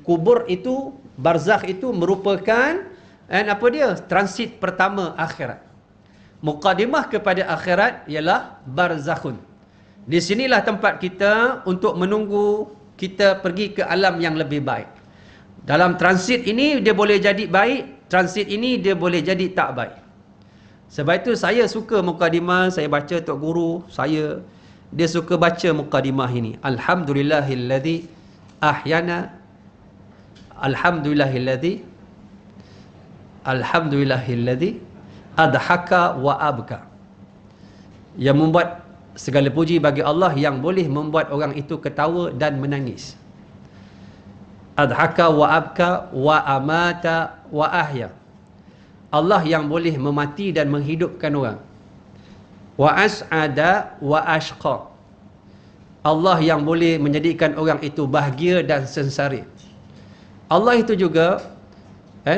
Kubur itu, barzakh itu merupakan apa dia? Transit pertama akhirat. Muqaddimah kepada akhirat ialah barzakhun. Di sinilah tempat kita untuk menunggu kita pergi ke alam yang lebih baik. Dalam transit ini dia boleh jadi baik, transit ini dia boleh jadi tak baik. Sebab itu saya suka mukadimah, saya baca Tok Guru saya, dia suka baca mukadimah ini. Alhamdulillahilladzi ahyana, Alhamdulillahilladzi adhaka wa abka. Yang membuat segala puji bagi Allah yang boleh membuat orang itu ketawa dan menangis. Adhaka wa abka wa amata wa ahya. Allah yang boleh memati dan menghidupkan orang. Wa as'ada wa ashqa. Allah yang boleh menjadikan orang itu bahagia dan sengsara. Allah itu juga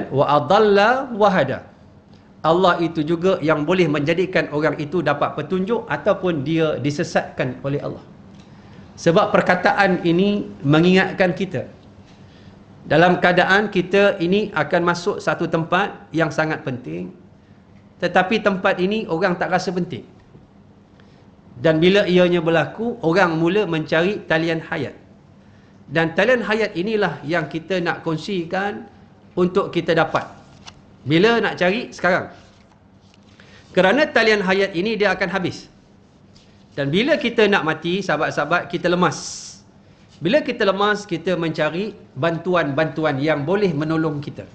wa adalla wa hada. Allah itu juga yang boleh menjadikan orang itu dapat petunjuk ataupun dia disesatkan oleh Allah. Sebab perkataan ini mengingatkan kita dalam keadaan kita ini akan masuk satu tempat yang sangat penting, tetapi tempat ini orang tak rasa penting. Dan bila ianya berlaku, orang mula mencari talian hayat. Dan talian hayat inilah yang kita nak kongsikan untuk kita dapat. Bila nak cari? Sekarang. Kerana talian hayat ini dia akan habis. Dan bila kita nak mati, sahabat-sahabat, kita lemas. Bila kita lemas, kita mencari bantuan-bantuan yang boleh menolong kita.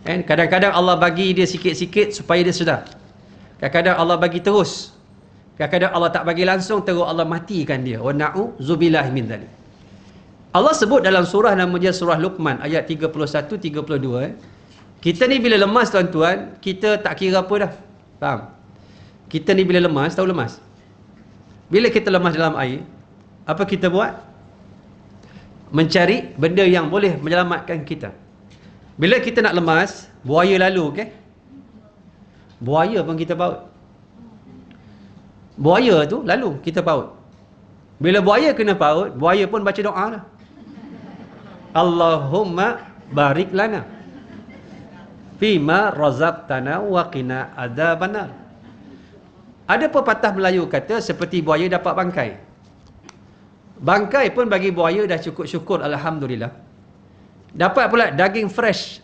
Kadang-kadang Allah bagi dia sikit-sikit supaya dia sedar. Kadang-kadang Allah bagi terus. Kadang-kadang Allah tak bagi langsung, terus Allah matikan dia. Wa na'udzubillahi min dzalik. Allah sebut dalam surah nama dia surah Luqman ayat 31 32. Kita ni bila lemas tuan-tuan, kita tak kira apa dah. Faham? Kita ni bila lemas, tahu lemas? Bila kita lemas dalam air, apa kita buat? Mencari benda yang boleh menyelamatkan kita. Bila kita nak lemas, buaya lalu, okey? Buaya pun kita paut. Buaya tu lalu kita paut. Bila buaya kena paut, buaya pun baca doa lah. Allahumma barik lana fima razaqtana wa qina adzabannar. Ada pepatah Melayu kata seperti buaya dapat bangkai. Bangkai pun bagi buaya dah cukup syukur, alhamdulillah. Dapat pula daging fresh.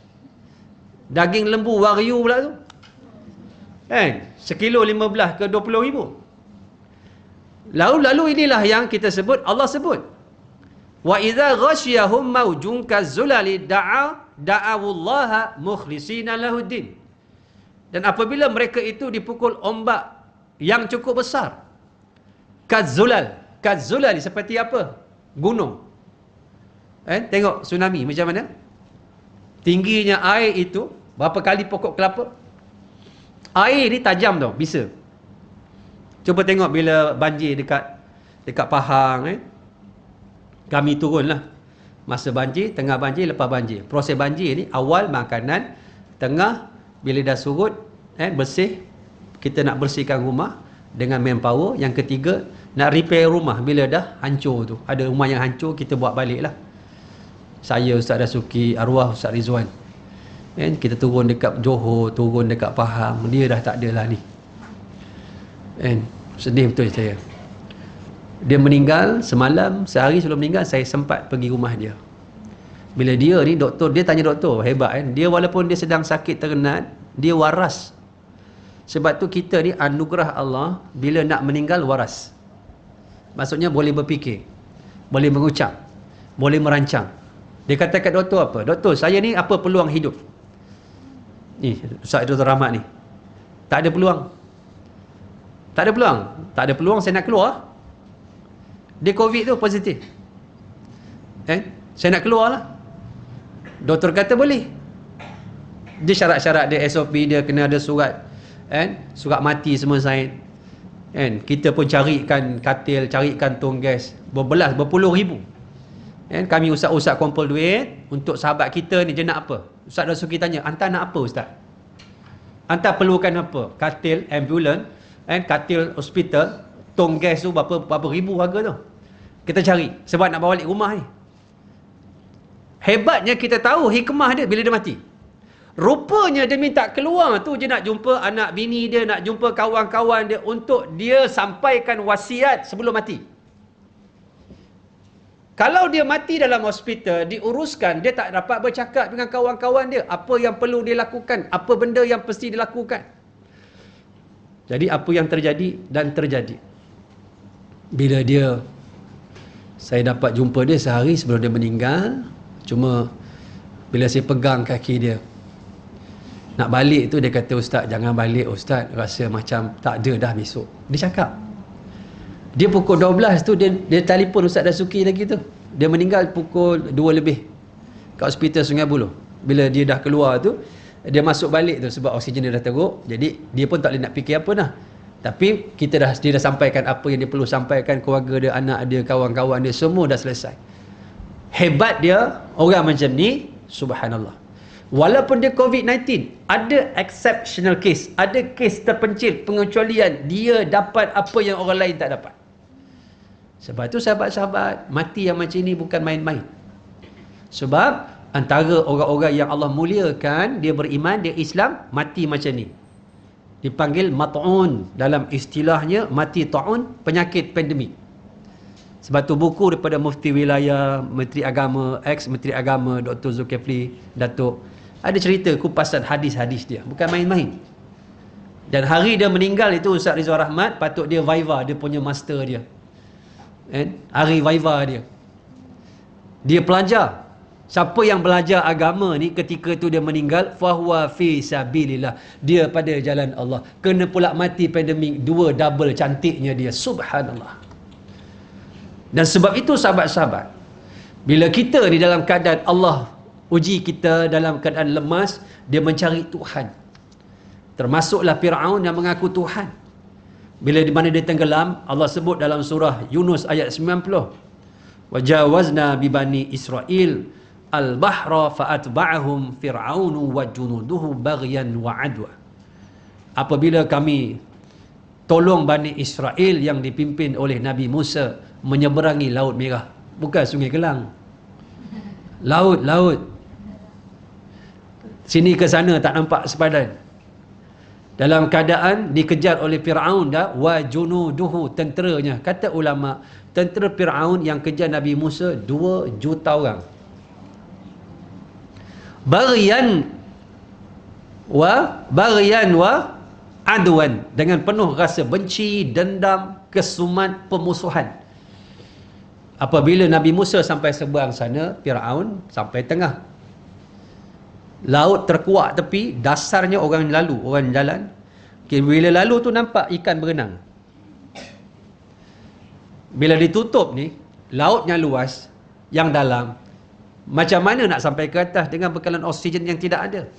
Daging lembu wagyu pula tu. Kan? Sekilo 15 ke 20 ribu. Lalu inilah yang kita sebut, Allah sebut. Wa idza ghasyiyahum maujun kazzulali da'awullaha mukhlisina lahuddin. Dan apabila mereka itu dipukul ombak yang cukup besar, kazzulal seperti apa? Gunung. Tengok tsunami macam mana? Tingginya air itu berapa kali pokok kelapa? Air ni tajam tau, bisa. Cuba tengok bila banjir dekat Pahang, kami turunlah masa banjir, tengah banjir, lepas banjir. Proses banjir ni awal makanan, tengah bila dah surut, bersih, kita nak bersihkan rumah dengan manpower. Yang ketiga, nak repair rumah bila dah hancur tu. Ada rumah yang hancur, kita buat balik lah. Saya, Ustaz Dasuki, arwah Ustaz Rizwan, kita turun dekat Johor, turun dekat Pahang, dia dah tak ada lah ni. Sedih betul saya. Dia meninggal semalam, sehari sebelum meninggal saya sempat pergi rumah dia. Bila dia ni doktor, dia tanya doktor, hebat kan, dia walaupun dia sedang sakit terkenat, dia waras. Sebab tu kita ni anugerah Allah, bila nak meninggal waras. Maksudnya boleh berfikir, boleh mengucap, boleh merancang. Dia kata kat doktor apa? Doktor, saya ni apa peluang hidup? Ni Ustaz Dr. Rahmat ni, tak ada peluang. Tak ada peluang. Tak ada peluang saya nak keluar. Dia COVID tu positif. Saya nak keluar lah. Doktor kata boleh. Dia syarat-syarat dia, SOP dia kena ada surat, surat mati semua sign. Kita pun carikan katil, carikan tong gas, berpuluh ribu. Kami usah kumpul duit untuk sahabat kita ni. Dia nak apa? Ustaz Dasuki tanya, hantar nak apa Ustaz? Hantar perlukan apa? Katil, ambulans, katil hospital, tong gas tu berapa ribu harga tu. Kita cari sebab nak bawa balik rumah ni. Hebatnya kita tahu hikmah dia bila dia mati. Rupanya dia minta keluar tu je nak jumpa anak bini dia, nak jumpa kawan-kawan dia untuk dia sampaikan wasiat sebelum mati. Kalau dia mati dalam hospital, diuruskan, dia tak dapat bercakap dengan kawan-kawan dia apa yang perlu dia lakukan, apa benda yang mesti dilakukan. Jadi apa yang terjadi dan terjadi. Bila saya dapat jumpa dia sehari sebelum dia meninggal. Cuma bila saya pegang kaki dia, nak balik tu dia kata, Ustaz jangan balik Ustaz, rasa macam tak ada dah besok. Dia cakap. Dia pukul 12 tu dia telefon Ustaz Dasuki lagi tu. Dia meninggal pukul 2 lebih kat hospital Sungai Buloh. Bila dia dah keluar tu, dia masuk balik tu sebab oksigen dia dah teruk. Jadi dia pun tak boleh nak fikir apa dah. Tapi dia dah sampaikan apa yang dia perlu sampaikan, keluarga dia, anak dia, kawan-kawan dia, semua dah selesai. Hebat dia orang macam ni, subhanallah. Walaupun dia COVID-19, ada exceptional case, ada kes terpencil, pengecualian, dia dapat apa yang orang lain tak dapat. Sebab tu sahabat-sahabat, mati yang macam ni bukan main-main. Sebab antara orang-orang yang Allah muliakan, dia beriman, dia Islam, mati macam ni. Dipanggil mat'un. Dalam istilahnya, mati ta'un, penyakit pandemik. Sebab tu buku daripada Mufti Wilayah, Menteri Agama, ex-Menteri Agama, Dr. Zulkifli, Datuk, ada cerita kupasan hadis-hadis dia. Bukan main-main. Dan hari dia meninggal itu, Ustaz Rizwan Rahmat, patut dia Viva, dia punya master dia. Hari Viva dia. Dia pelajar. Siapa yang belajar agama ni ketika tu dia meninggal, fahuwa fi sabilillah, dia pada jalan Allah. Kena pula mati pandemik, dua double cantiknya dia. Subhanallah. Dan sebab itu sahabat-sahabat, bila kita ni dalam keadaan Allah uji kita dalam keadaan lemas, dia mencari Tuhan. Termasuklah Fir'aun yang mengaku Tuhan. Bila di mana dia tenggelam, Allah sebut dalam surah Yunus ayat 90. Wajawazna bi bani Israel al-bahra fa'atba'ahum fir'aunu wa junuduhu baghyan wa adwa. Apabila kami tolong Bani Israel yang dipimpin oleh Nabi Musa menyeberangi Laut Merah, bukan Sungai Kelang, laut, sini ke sana tak nampak sepadan, dalam keadaan dikejar oleh Fir'aun dah, wa junuduhu, tenteranya. Kata ulama, tentera Fir'aun yang kejar Nabi Musa 2 juta orang. Baghyan wa adwan, dengan penuh rasa benci, dendam, kesumat, pemusuhan. Apabila Nabi Musa sampai seberang sana, Fir'aun sampai tengah. Laut terkuak tepi, dasarnya orang lalu, orang jalan. Bila lalu tu nampak ikan berenang. Bila ditutup ni, lautnya luas, yang dalam, macam mana nak sampai ke atas dengan bekalan oksigen yang tidak ada?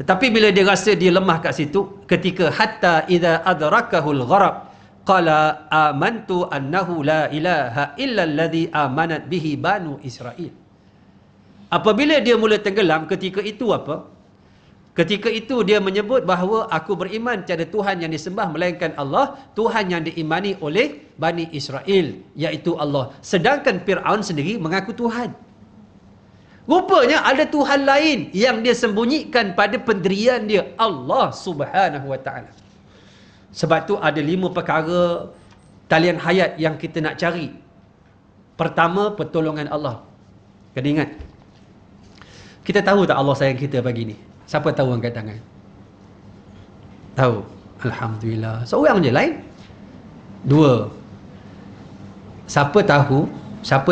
Tetapi bila dia rasa dia lemah kat situ, ketika hatta idza adrakahul gharq qala amantu annahu la ilaha illa alladhi amanat bihi banu Israel. Apabila dia mula tenggelam, ketika itu apa? Ketika itu dia menyebut bahawa aku beriman tiada Tuhan yang disembah melainkan Allah, Tuhan yang diimani oleh Bani Israel, iaitu Allah. Sedangkan Fir'aun sendiri mengaku Tuhan. Rupanya ada Tuhan lain yang dia sembunyikan pada pendirian dia, Allah Subhanahu wa ta'ala. Sebab tu ada 5 perkara talian hayat yang kita nak cari. Pertama, pertolongan Allah. Kena ingat, kita tahu tak Allah sayang kita pagi ni? Siapa tahu angkat tangan? Tahu? Alhamdulillah. Seorang je, lain? 2. Siapa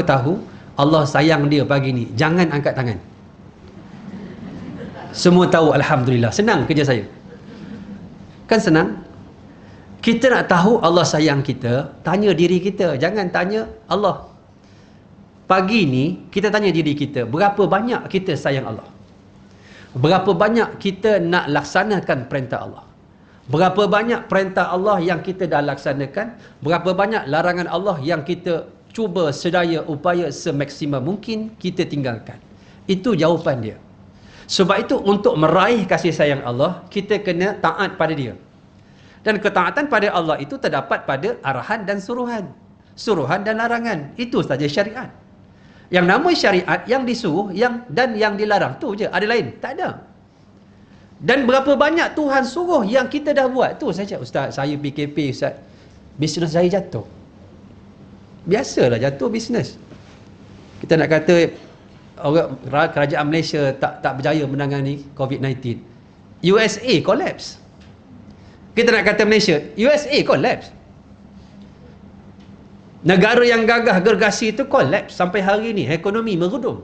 tahu Allah sayang dia pagi ni? Jangan angkat tangan. Semua tahu Alhamdulillah. Senang kerja saya. Kan senang? Kita nak tahu Allah sayang kita, tanya diri kita. Jangan tanya Allah. Pagi ni, kita tanya diri kita, berapa banyak kita sayang Allah? Berapa banyak kita nak laksanakan perintah Allah? Berapa banyak perintah Allah yang kita dah laksanakan? Berapa banyak larangan Allah yang kita cuba sedaya upaya semaksimum mungkin kita tinggalkan? Itu jawapan dia. Sebab itu untuk meraih kasih sayang Allah, kita kena taat pada dia. Dan ketaatan pada Allah itu terdapat pada arahan dan suruhan. Suruhan dan larangan. Itu saja syariat. Yang nama syariat, yang disuruh dan yang dilarang. Tu je. Ada lain? Tak ada. Dan berapa banyak Tuhan suruh yang kita dah buat. Tu saja. Ustaz, saya PKP, Ustaz, bisnes saya jatuh. Biasalah jatuh bisnes. Kita nak kata orang kerajaan Malaysia tak berjaya menangani COVID-19. USA collapse. Kita nak kata Malaysia, USA collapse. Negara yang gagah gergasi itu collapse sampai hari ini, ekonomi merudum.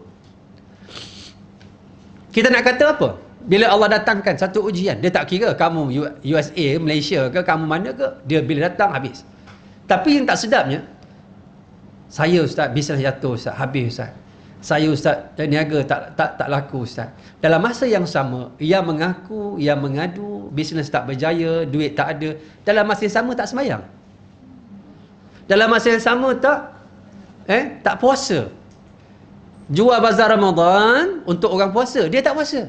Kita nak kata apa? Bila Allah datangkan satu ujian, dia tak kira kamu USA, Malaysia ke, kamu mana ke, dia bila datang habis. Tapi yang tak sedapnya, saya Ustaz, bisnes jatuh Ustaz, habis Ustaz. Saya Ustaz, niaga tak laku Ustaz. Dalam masa yang sama, ia mengaku, ia mengadu, bisnes tak berjaya, duit tak ada. Dalam masa yang sama tak sembahyang. Dalam masa yang sama tak puasa. Jual bazar Ramadan untuk orang puasa, dia tak puasa.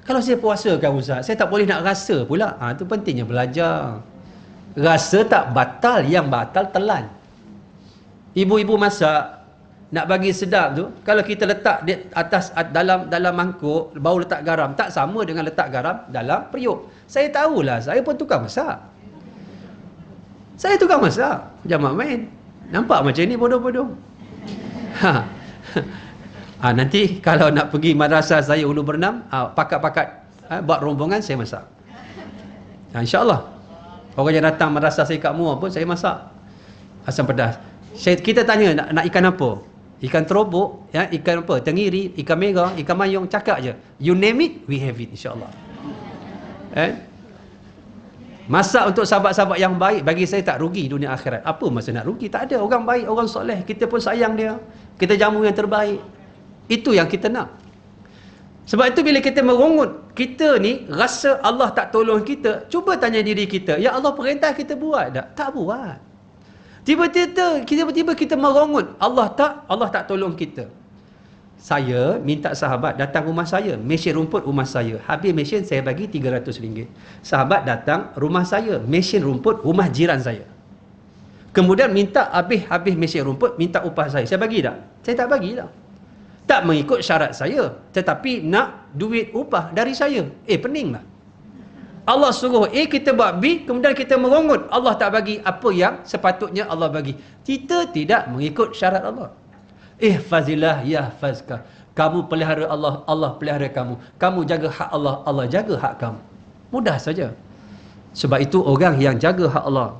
Kalau saya puasa kan Ustaz, saya tak boleh nak rasa pula. Itu pentingnya belajar. Rasa tak batal, yang batal telan. Ibu-ibu masak, nak bagi sedap tu, kalau kita letak di atas dalam mangkuk, baru letak garam, tak sama dengan letak garam dalam periuk. Saya tahulah, saya pun tukang masak. Saya tukang masak. Jangan main. Nampak macam ni bodoh-bodoh. Nanti kalau nak pergi madrasah saya Ulu Bernam, pakat-pakat buat rombongan, saya masak. InsyaAllah. Orang yang datang madrasah saya kat Muar pun saya masak asam pedas. Kita tanya nak ikan apa? Ikan terobok, ya, ikan apa? Tenggiri, ikan merah, ikan mayung, cakap je. You name it, we have it, insya-Allah. Masak untuk sahabat-sahabat yang baik, bagi saya tak rugi dunia akhirat. Apa masa nak rugi? Tak ada. Orang baik, orang soleh, kita pun sayang dia. Kita jamu yang terbaik. Itu yang kita nak. Sebab itu bila kita merungut, kita ni rasa Allah tak tolong kita, cuba tanya diri kita, ya Allah perintah kita buat tak? Tak buat. Tiba-tiba kita merungut, Allah tak tolong kita. Saya minta sahabat datang rumah saya, mesin rumput rumah saya. Habis mesin saya bagi RM300. Sahabat datang rumah saya, mesin rumput rumah jiran saya. Kemudian minta habis mesin rumput, minta upah saya. Saya bagi tak? Saya tak bagi tak. Tak mengikut syarat saya, tetapi nak duit upah dari saya. Peninglah. Allah suruh A, kita buat B, kemudian kita merungut. Allah tak bagi apa yang sepatutnya Allah bagi. Kita tidak mengikut syarat Allah. Ihfazillah yahfazka. Kamu pelihara Allah, Allah pelihara kamu. Kamu jaga hak Allah, Allah jaga hak kamu. Mudah saja. Sebab itu orang yang jaga hak Allah,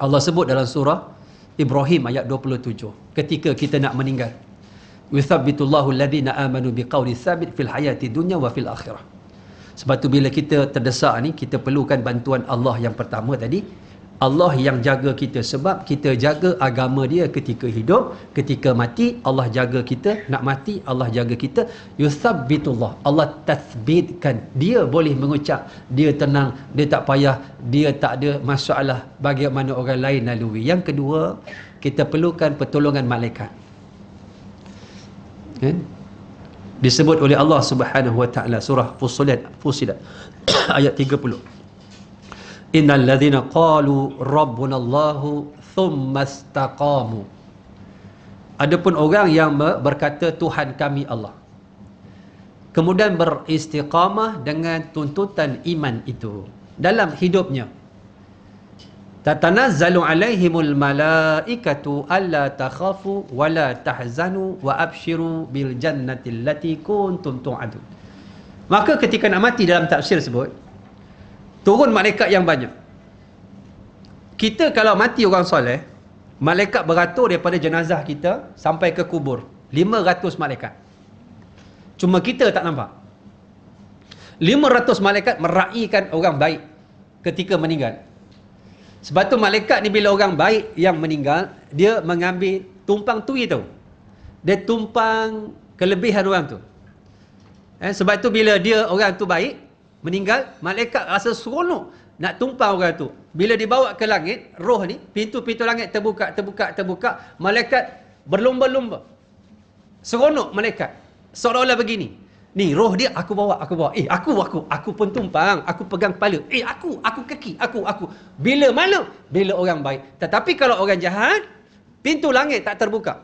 Allah sebut dalam surah Ibrahim ayat 27, ketika kita nak meninggal, yuthabbitullahu alladhina amanu biqauli thabit fil hayati dunya wa fil akhirah. Sebab tu bila kita terdesak ni, kita perlukan bantuan Allah yang pertama tadi. Allah yang jaga kita, sebab kita jaga agama dia ketika hidup, ketika mati Allah jaga kita, nak mati Allah jaga kita. Yuthabbitullah, Allah tathbitkan, dia boleh mengucap, dia tenang, dia tak payah, dia tak ada masalah bagaimana orang lain lalui. Yang kedua, kita perlukan pertolongan malaikat. Disebut oleh Allah Subhanahu wa taala surah Fussilat ayat 30. Innal ladzina qalu rabbunallahu thumma istaqamu. Adapun orang yang berkata Tuhan kami Allah, kemudian beristiqamah dengan tuntutan iman itu dalam hidupnya, tatanazzalu alaihimul malaikatu alla takhafu wa la tahzanu wa abshiru bil jannati allati kuntum tu'adun. Maka ketika nak mati, dalam tafsir sebut turun malaikat yang banyak. Kita kalau mati orang soleh, malaikat beratur daripada jenazah kita sampai ke kubur, 500 malaikat. Cuma kita tak nampak. 500 malaikat meraihkan orang baik ketika meninggal. Sebab tu malaikat ni bila orang baik yang meninggal, dia mengambil tumpang tui tu. Dia tumpang kelebihan orang tu. Sebab tu bila dia orang tu baik meninggal, malaikat rasa seronok nak tumpang orang tu. Bila dibawa ke langit, roh ni, pintu-pintu langit terbuka, malaikat berlumba-lumba. Seronok malaikat. Seolah-olah begini, ni roh dia aku bawa. Aku pun tumpang, aku pegang kepala. Aku kaki, aku. Bila malu? Bila orang baik. Tetapi kalau orang jahat, pintu langit tak terbuka.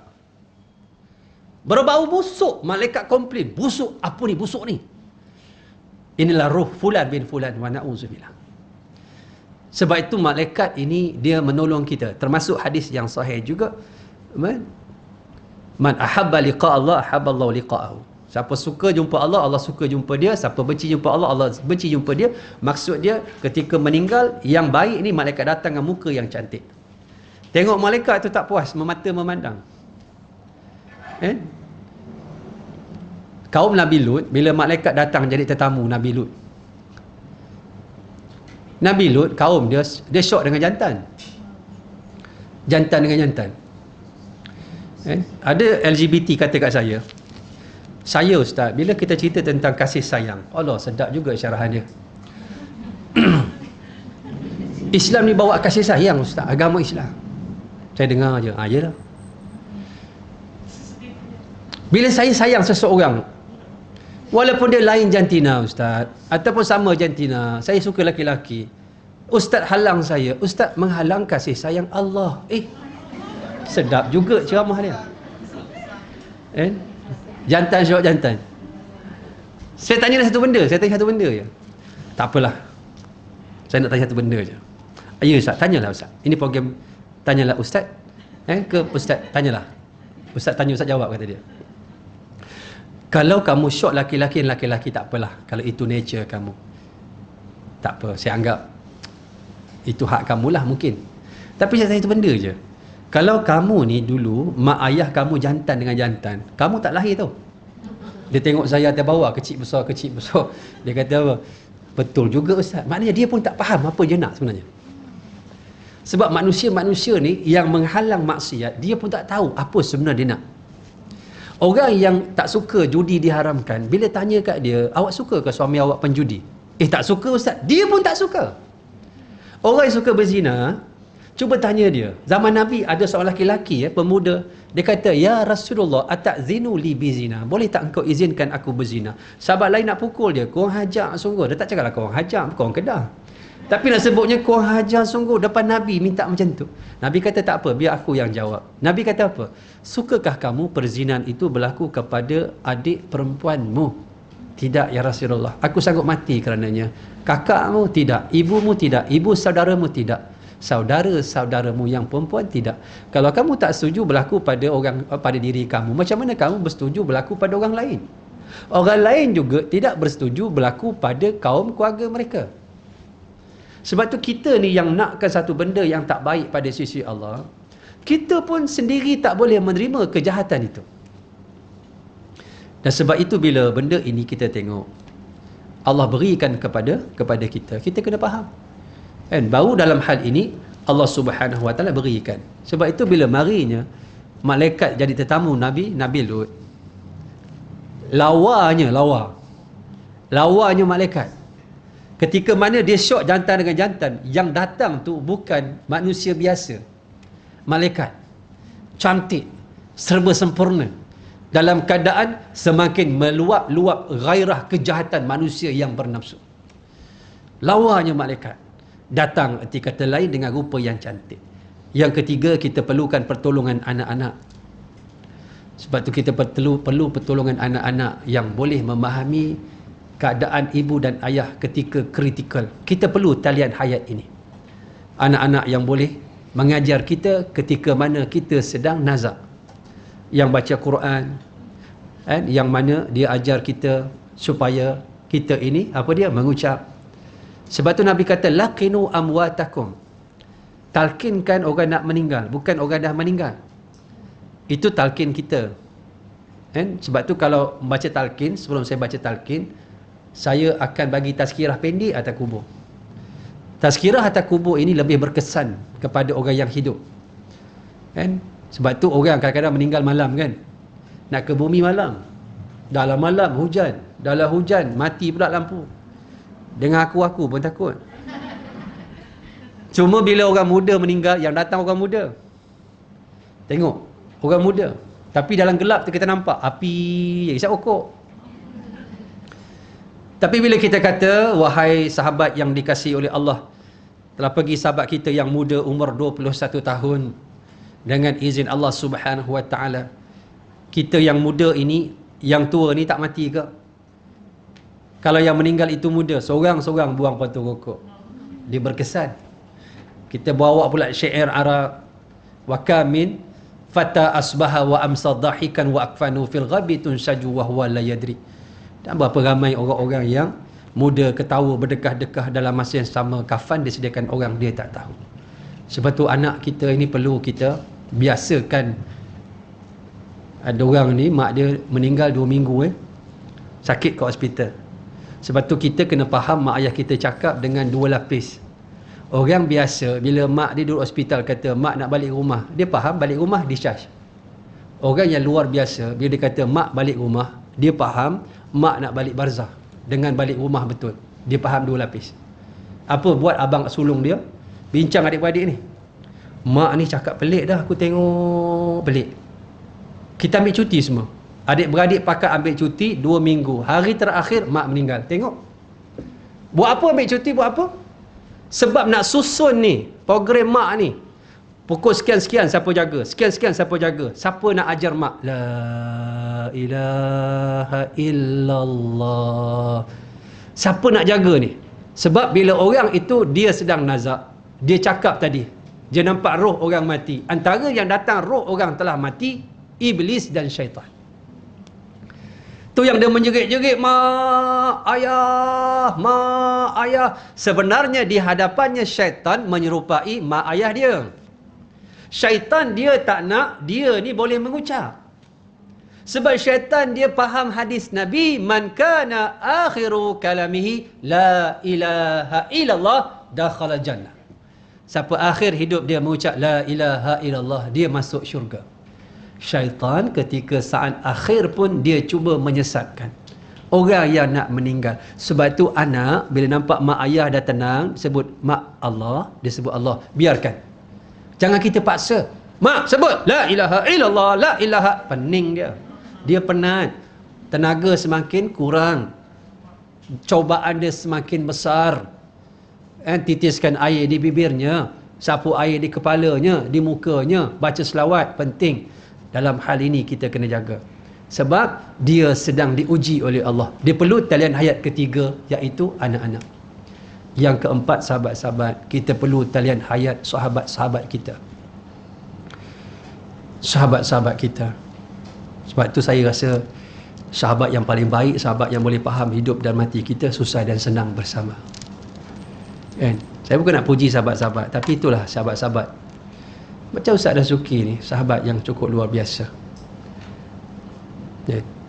Berbau busuk, malaikat komplain. Busuk, apa ni busuk ni? Inilah roh fulan bin fulan wa na'udzubillah. Sebab itu malaikat ini dia menolong kita. Termasuk hadis yang sahih juga, man ahabba liqa Allah ahabba Allah liqa'ahu. Siapa suka jumpa Allah, Allah suka jumpa dia. Siapa benci jumpa Allah, Allah benci jumpa dia. Maksud dia ketika meninggal, yang baik ni malaikat datang dengan muka yang cantik. Tengok malaikat tu tak puas, memata memandang. Kaum Nabi Lut, bila malaikat datang jadi tetamu Nabi Lut, kaum dia syok dengan jantan. Jantan dengan jantan. Ada LGBT kata kat saya ustaz, bila kita cerita tentang kasih sayang, Allah sedap juga syarahan dia. Islam ni bawa kasih sayang ustaz, agama Islam. Saya dengar je, yelah. Bila saya sayang seseorang, walaupun dia lain jantina ustaz, ataupun sama jantina, saya suka laki-laki, ustaz halang saya, ustaz menghalang kasih sayang Allah. Sedap juga ceramah dia. Jantan syok jantan. Saya tanya satu benda je. Tak apalah, saya nak tanya satu benda je. Ya ustaz, tanyalah ustaz. Ini program tanyalah ustaz. Ke ustaz tanyalah. Ustaz tanya, ustaz jawab, kata dia. Kalau kamu syok laki-laki tak apalah. Kalau itu nature kamu, tak apa, saya anggap itu hak kamulah mungkin. Tapi saya tanya satu benda je. Kalau kamu ni dulu mak ayah kamu jantan dengan jantan, kamu tak lahir tau. Dia tengok saya atas bawah, kecil besar. Dia kata apa? Betul juga Ustaz. Maknanya dia pun tak faham apa je nak sebenarnya. Sebab manusia-manusia ni yang menghalang maksiat, dia pun tak tahu apa sebenarnya dia nak. Orang yang tak suka judi diharamkan, bila tanya kat dia, awak suka ke suami awak penjudi? Tak suka Ustaz. Dia pun tak suka. Orang yang suka berzina, cuba tanya dia. Zaman Nabi ada seorang lelaki, pemuda. Dia kata, ya Rasulullah, atakzinu li bizina. Boleh tak engkau izinkan aku berzina? Sahabat lain nak pukul dia. Korang hajar sungguh. Dia tak cakap lah korang hajar, korang kedah. Tapi nak sebutnya korang hajar sungguh depan Nabi minta macam tu. Nabi kata tak apa, biar aku yang jawab. Nabi kata apa? Sukakah kamu perzinahan itu berlaku kepada adik perempuanmu? Tidak ya Rasulullah. Aku sanggup mati kerananya. Kakakmu tidak, ibumu tidak, ibu saudaramu tidak, saudara-saudaramu yang perempuan tidak. Kalau kamu tak setuju berlaku pada diri kamu, macam mana kamu bersetuju berlaku pada orang lain? Orang lain juga tidak bersetuju berlaku pada kaum keluarga mereka. Sebab tu kita ni yang nakkan satu benda yang tak baik pada sisi Allah, kita pun sendiri tak boleh menerima kejahatan itu. Dan sebab itu bila benda ini kita tengok, Allah berikan kepada kita, kita kena faham. Kan? Baru dalam hal ini Allah Subhanahu Wa Taala berikan. Sebab itu bila marinya malaikat jadi tetamu Nabi Lut, lawanya malaikat. Ketika mana dia syok jantan dengan jantan, yang datang tu bukan manusia biasa, malaikat cantik, serba sempurna, dalam keadaan semakin meluap-luap gairah kejahatan manusia yang bernafsu. Lawanya malaikat datang, erti kata lain, dengan rupa yang cantik. Yang ketiga, kita perlukan pertolongan anak-anak. Sebab tu kita perlu pertolongan anak-anak yang boleh memahami keadaan ibu dan ayah ketika kritikal. Kita perlu talian hayat ini. Anak-anak yang boleh mengajar kita ketika mana kita sedang nazak. Yang baca Quran, yang mana dia ajar kita supaya kita ini mengucap. Sebab tu Nabi kata laqinu amwatakum. Talkinkan orang nak meninggal, bukan orang dah meninggal. Itu talkin kita. Sebab tu kalau baca talkin, sebelum saya baca talkin, saya akan bagi tazkirah pendek atas kubur. Tazkirah atas kubur ini lebih berkesan kepada orang yang hidup. Sebab tu orang kadang-kadang meninggal malam kan. Nak ke bumi malam. Dalam malam hujan. Dalam hujan mati pula lampu. Dengan aku pun takut. Cuma bila orang muda meninggal, yang datang orang muda. Tengok, orang muda. Tapi dalam gelap tu kita nampak api, isap okok. Tapi bila kita kata, wahai sahabat yang dikasihi oleh Allah, telah pergi sahabat kita yang muda umur 21 tahun, dengan izin Allah Subhanahu Wa Taala, kita yang muda ini, yang tua ni tak mati ke? Kalau yang meninggal itu muda, seorang-seorang buang potong rokok. Dia berkesan. Kita bawa pula syair Arab. Wa kamin fata asbaha wa amsa dhahikan wa akfanu fil ghabi tunsaju wa huwa la yadri. Dan berapa ramai orang-orang yang muda ketawa berdekah-dekah dalam masa yang sama, kafan disediakan orang dia tak tahu. Sebab tu anak kita ini perlu kita biasakan. Ada orang ni mak dia meninggal 2 minggu sakit kat hospital. Sebab tu kita kena faham mak ayah kita cakap dengan 2 lapis. Orang biasa bila mak dia duduk hospital kata mak nak balik rumah, dia faham balik rumah discharge. Orang yang luar biasa bila dia kata mak balik rumah, dia faham mak nak balik barzah dengan balik rumah betul. Dia faham 2 lapis. Apa buat abang sulung dia bincang adik-beradik ni, mak ni cakap pelik dah, aku tengok pelik. Kita ambil cuti semua, adik-beradik pakat ambil cuti 2 minggu. Hari terakhir mak meninggal. Tengok, buat apa ambil cuti, buat apa? Sebab nak susun ni program mak ni. Pukul sekian-sekian siapa jaga, sekian-sekian siapa jaga, siapa nak ajar mak, la ilaha illallah, siapa nak jaga ni? Sebab bila orang itu dia sedang nazak, dia cakap tadi, dia nampak roh orang mati. Antara yang datang roh orang telah mati, iblis dan syaitan. Tu yang dia menjerit-jerit, mak ayah, mak ayah. Sebenarnya di hadapannya syaitan menyerupai mak ayah dia. Syaitan dia tak nak dia ni boleh mengucap. Sebab syaitan dia faham hadis Nabi, man kana akhiru kalamihi la ilaha illallah dakhala jannah. Siapa akhir hidup dia mengucap la ilaha illallah, dia masuk syurga. Syaitan ketika saat akhir pun dia cuba menyesatkan orang yang nak meninggal. Sebab tu anak bila nampak mak ayah dah tenang, sebut mak Allah, dia sebut Allah, biarkan. Jangan kita paksa. Mak sebut la ilaha illallah, la ilaha, pening dia. Dia penat, tenaga semakin kurang, cobaan dia semakin besar. Titiskan air di bibirnya, sapu air di kepalanya, di mukanya, baca selawat, penting. Dalam hal ini kita kena jaga. Sebab dia sedang diuji oleh Allah. Dia perlu talian hayat ketiga, iaitu anak-anak. Yang keempat, sahabat-sahabat, kita perlu talian hayat sahabat-sahabat kita. Sahabat-sahabat kita. Sebab tu saya rasa sahabat yang paling baik, sahabat yang boleh faham hidup dan mati kita, susah dan senang bersama. Kan? Saya bukan nak puji sahabat-sahabat, tapi itulah sahabat-sahabat. Macam Ustaz Dasuki ni, sahabat yang cukup luar biasa.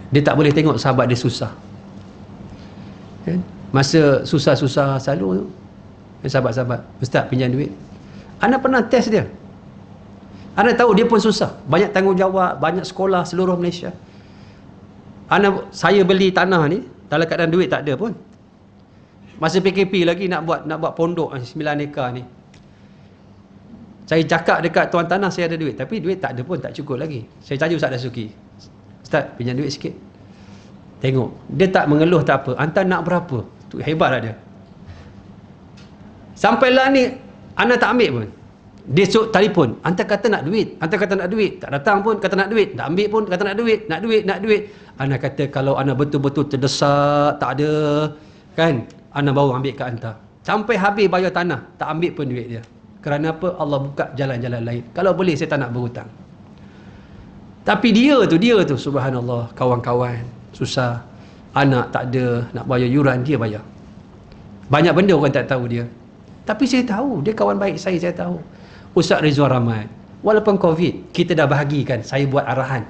Dia tak boleh tengok sahabat dia susah. Kan? Masa susah-susah selalu sahabat-sahabat, Ustaz pinjam duit. Ana pernah test dia. Ana tahu dia pun susah, banyak tanggungjawab, banyak sekolah seluruh Malaysia. Saya beli tanah ni dalam keadaan duit tak ada pun. Masa PKP lagi nak buat pondok 9 ekar ni. Saya cakap dekat tuan tanah saya ada duit, tapi duit tak ada pun, tak cukup lagi. Saya tanya Ustaz Dasuki, Ustaz pinjam duit sikit. Tengok, dia tak mengeluh tak apa. Hantar nak berapa? Tu hebatlah dia. Sampailah ni ana tak ambil pun. Dia suruh telefon, hantar kata nak duit, hantar kata nak duit, tak datang pun kata nak duit, tak ambil pun kata nak duit, nak duit. Ana kata kalau ana betul-betul terdesak, tak ada, kan, ana baru ambil kat hantar. Sampai habis bayar tanah, tak ambil pun duit dia. Kerana apa? Allah buka jalan-jalan lain. Kalau boleh saya tak nak berhutang. Tapi dia tu subhanallah, kawan-kawan susah, anak tak ada, nak bayar yuran, dia bayar. Banyak benda orang tak tahu dia. Tapi saya tahu, dia kawan baik saya tahu. Ustaz Rizwan Rahmat, walaupun COVID, kita dah bahagikan, saya buat arahan.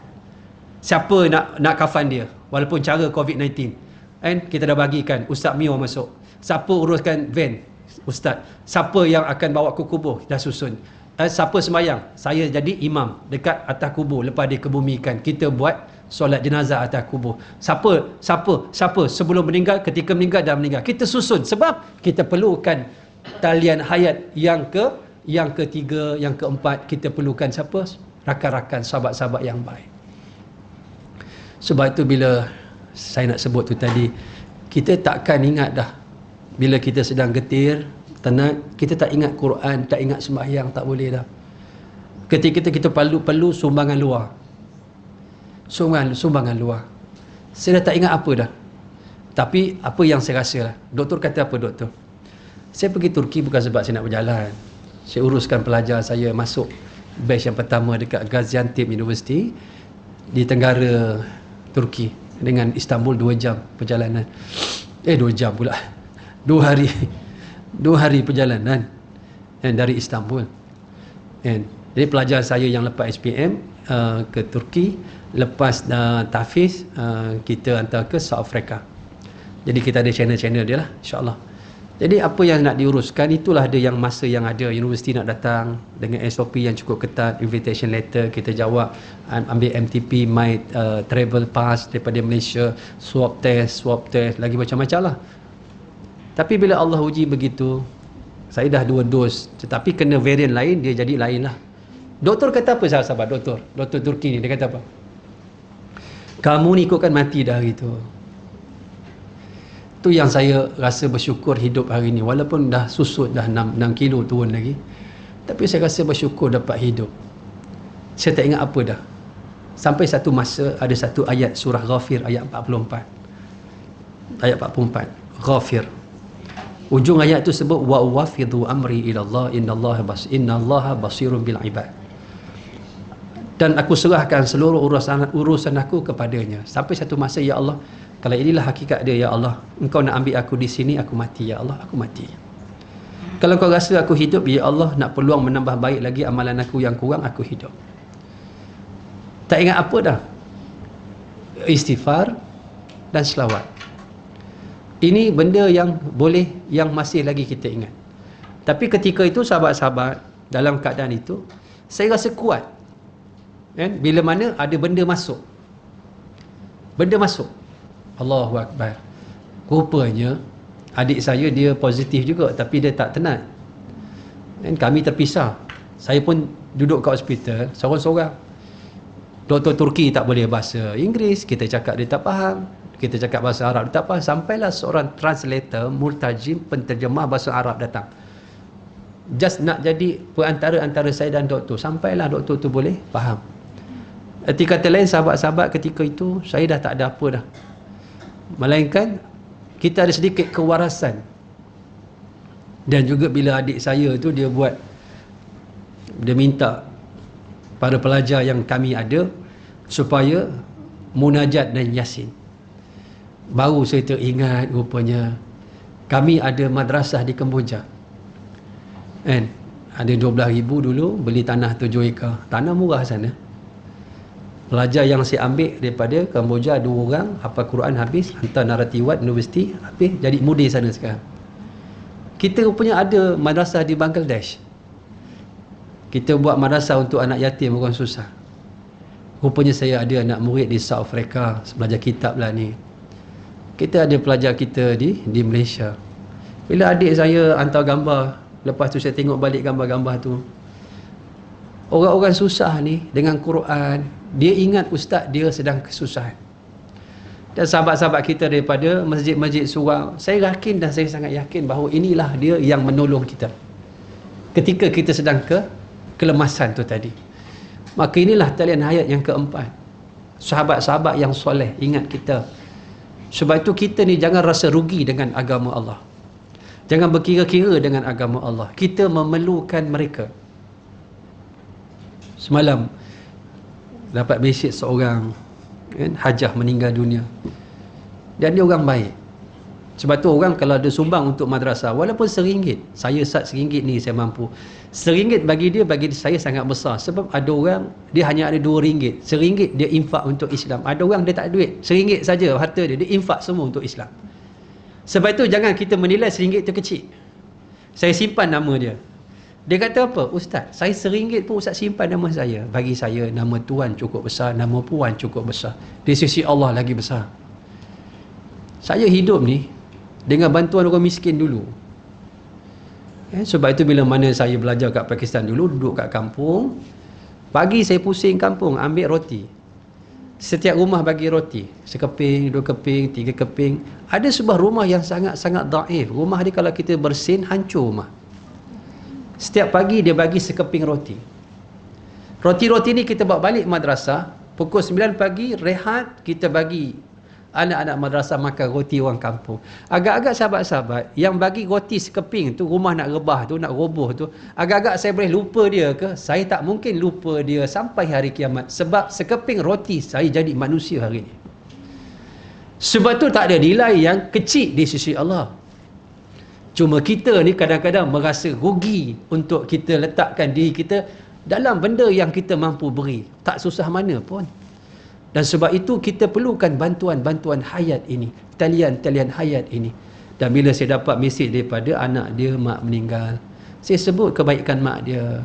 Siapa nak kafan dia, walaupun cara COVID-19, kan, kita dah bahagikan. Ustaz Mio masuk. Siapa uruskan van? Ustaz. Siapa yang akan bawa ke kubur? Dah susun. Siapa sembahyang? Saya jadi imam dekat atas kubur lepas dikebumikan. Kita buat solat jenazah atas kubur. Siapa sebelum meninggal, ketika meninggal dan meninggal. Kita susun sebab kita perlukan talian hayat yang ketiga, yang keempat. Kita perlukan siapa? Rakan-rakan, sahabat-sahabat yang baik. Sebab itu bila saya nak sebut tu tadi, kita takkan ingat dah bila kita sedang getir, tenat, kita tak ingat Quran, tak ingat sembahyang, tak boleh dah. Ketika kita perlu sumbangan luar. Sumbangan luar. Saya dah tak ingat apa dah. Tapi apa yang saya rasa lah. Doktor kata apa doktor? Saya pergi Turki bukan sebab saya nak berjalan. Saya uruskan pelajar saya masuk batch yang pertama dekat Gaziantep University di tenggara Turki dengan Istanbul 2 jam perjalanan. 2 jam pula. 2 hari. 2 hari perjalanan dari Istanbul. Jadi pelajar saya yang lepas SPM ke Turki, lepas tahfiz kita hantar ke South Africa. Jadi kita ada channel-channel dia lah, insyaAllah. Jadi apa yang nak diuruskan, itulah dia yang masa yang ada. Universiti nak datang dengan SOP yang cukup ketat, invitation letter, kita jawab, ambil MTP, my travel pass daripada Malaysia, swab test, lagi macam-macam lah. Tapi bila Allah uji begitu, saya dah 2 dos, tetapi kena varian lain, dia jadi lain lah. Doktor kata apa sahabat-sahabat? Doktor Turki ni, dia kata apa? Kamu ni ikutkan mati dah hari tu. Tu yang saya rasa bersyukur hidup hari ni. Walaupun dah susut, dah 6 kilo turun lagi, tapi saya rasa bersyukur dapat hidup. Saya tak ingat apa dah. Sampai satu masa ada satu ayat surah Ghafir ayat 44. Ayat 44. Ghafir. Ujung ayat tu sebut wa wafidu amri ila Allah innallaha basirun bil ibad. Dan aku serahkan seluruh urusan aku kepadanya. Sampai satu masa, ya Allah, kalau inilah hakikat dia, ya Allah, engkau nak ambil aku di sini, aku mati, ya Allah, aku mati. Kalau kau rasa aku hidup, ya Allah nak peluang menambah baik lagi amalan aku yang kurang, aku hidup. Tak ingat apa dah. Istighfar dan selawat. Ini benda yang boleh, yang masih lagi kita ingat. Tapi ketika itu sahabat-sahabat dalam keadaan itu, saya rasa kuat. Kan? Bila mana ada benda masuk. Benda masuk. Allahu Akbar. Rupanya adik saya dia positif juga, tapi dia tak tenat. Dan kami terpisah. Saya pun duduk kat hospital seorang-seorang. Doktor Turki tak boleh bahasa Inggeris, kita cakap dia tak faham, kita cakap bahasa Arab dia tak faham. Sampailah seorang translator, murtajim, penterjemah bahasa Arab datang, just nak jadi perantara antara saya dan doktor. Sampailah doktor tu boleh faham. Erti kata lain, sahabat-sahabat, ketika itu saya dah tak ada apa dah, melainkan kita ada sedikit kewarasan. Dan juga bila adik saya tu dia minta pada pelajar yang kami ada supaya munajat dan yasin. Baru saya teringat rupanya kami ada madrasah di Kemboja. Kan? Ada 12,000 dulu, beli tanah 7 ekar. Tanah murah sana. Pelajar yang saya ambil daripada Kemboja 2 orang, hafal Quran habis, hantar Naratiwat Universiti habis, jadi mudi sana sekarang. Kita rupanya ada madrasah di Bangladesh. Kita buat madrasah untuk anak yatim, orang susah. Rupanya saya ada anak murid di South Africa, belajar kitab lah ni. Kita ada pelajar kita di Malaysia. Bila adik saya hantar gambar, lepas tu saya tengok balik gambar-gambar tu, orang-orang susah ni dengan Quran, dia ingat ustaz dia sedang kesusahan. Dan sahabat-sahabat kita daripada masjid-masjid surau, saya yakin dan saya sangat yakin bahawa inilah dia yang menolong kita ketika kita sedang kelemasan tu tadi. Maka inilah talian hayat yang keempat. Sahabat-sahabat yang soleh ingat kita. Sebab itu kita ni jangan rasa rugi dengan agama Allah. Jangan berkira-kira dengan agama Allah. Kita memerlukan mereka. Semalam dapat mesej seorang, kan, hajah meninggal dunia. Dan dia orang baik. Sebab tu orang kalau ada sumbang untuk madrasah, walaupun RM1, saya RM1 ni saya mampu. RM1 bagi saya sangat besar. Sebab ada orang dia hanya ada RM2. RM1 dia infak untuk Islam. Ada orang dia tak ada duit, RM1 saja harta dia infak semua untuk Islam. Sebab itu jangan kita menilai RM1 itu kecil. Saya simpan nama dia. Dia kata apa? Ustaz, saya RM1 pun Ustaz simpan nama saya. Bagi saya nama Tuan cukup besar, nama Puan cukup besar. Di sisi Allah lagi besar. Saya hidup ni dengan bantuan orang miskin dulu. Sebab itu bila mana saya belajar kat Pakistan dulu, duduk kat kampung, pagi saya pusing kampung, ambil roti. Setiap rumah bagi roti, sekeping, 2 keping, 3 keping. Ada sebuah rumah yang sangat-sangat daif. Rumah dia kalau kita bersin, hancur rumah. Setiap pagi dia bagi sekeping roti. Roti-roti ni kita bawa balik madrasah. Pukul 9 pagi rehat, kita bagi anak-anak madrasah makan roti orang kampung. Agak-agak sahabat-sahabat yang bagi roti sekeping tu, rumah nak rebah tu, nak roboh tu, agak-agak saya boleh lupa dia ke? Saya tak mungkin lupa dia sampai hari kiamat. Sebab sekeping roti saya jadi manusia hari ni. Sebab tu tak ada nilai yang kecil di sisi Allah. Cuma kita ni kadang-kadang merasa rugi untuk kita letakkan diri kita dalam benda yang kita mampu beri. Tak susah mana pun. Dan sebab itu kita perlukan bantuan-bantuan hayat ini. Talian-talian hayat ini. Dan bila saya dapat mesej daripada anak dia, mak meninggal, saya sebut kebaikan mak dia.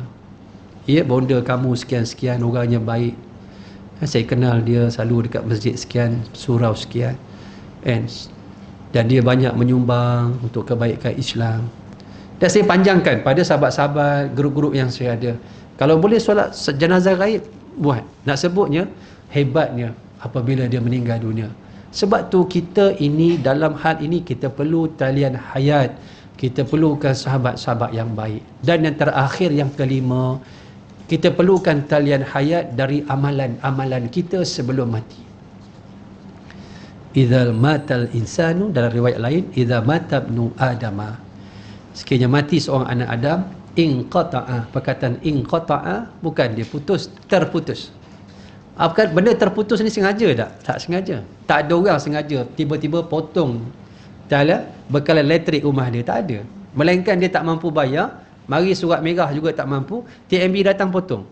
Ya, bonda kamu sekian-sekian, orangnya baik. Saya kenal dia selalu dekat masjid sekian, surau sekian. Dan dia banyak menyumbang untuk kebaikan Islam. Dan saya panjangkan pada sahabat-sahabat, grup-grup yang saya ada. Kalau boleh solat jenazah gaib, buat. Nak sebutnya, hebatnya apabila dia meninggal dunia. Sebab tu kita ini, dalam hal ini kita perlu talian hayat. Kita perlukan sahabat-sahabat yang baik. Dan yang terakhir, yang kelima, kita perlukan talian hayat dari amalan-amalan kita sebelum mati. Idzal matal insanu, dalam riwayat lain, idza mata ibnu adama, sekiranya mati seorang anak Adam, inqata'a. Perkataan inqata'a bukan dia putus, terputus. Apakah benda terputus ni sengaja tak? Tak sengaja. Tak ada orang sengaja tiba-tiba potong bekalan elektrik rumah dia, tak ada. Melainkan dia tak mampu bayar, mari surat merah juga tak mampu, TNB datang potong.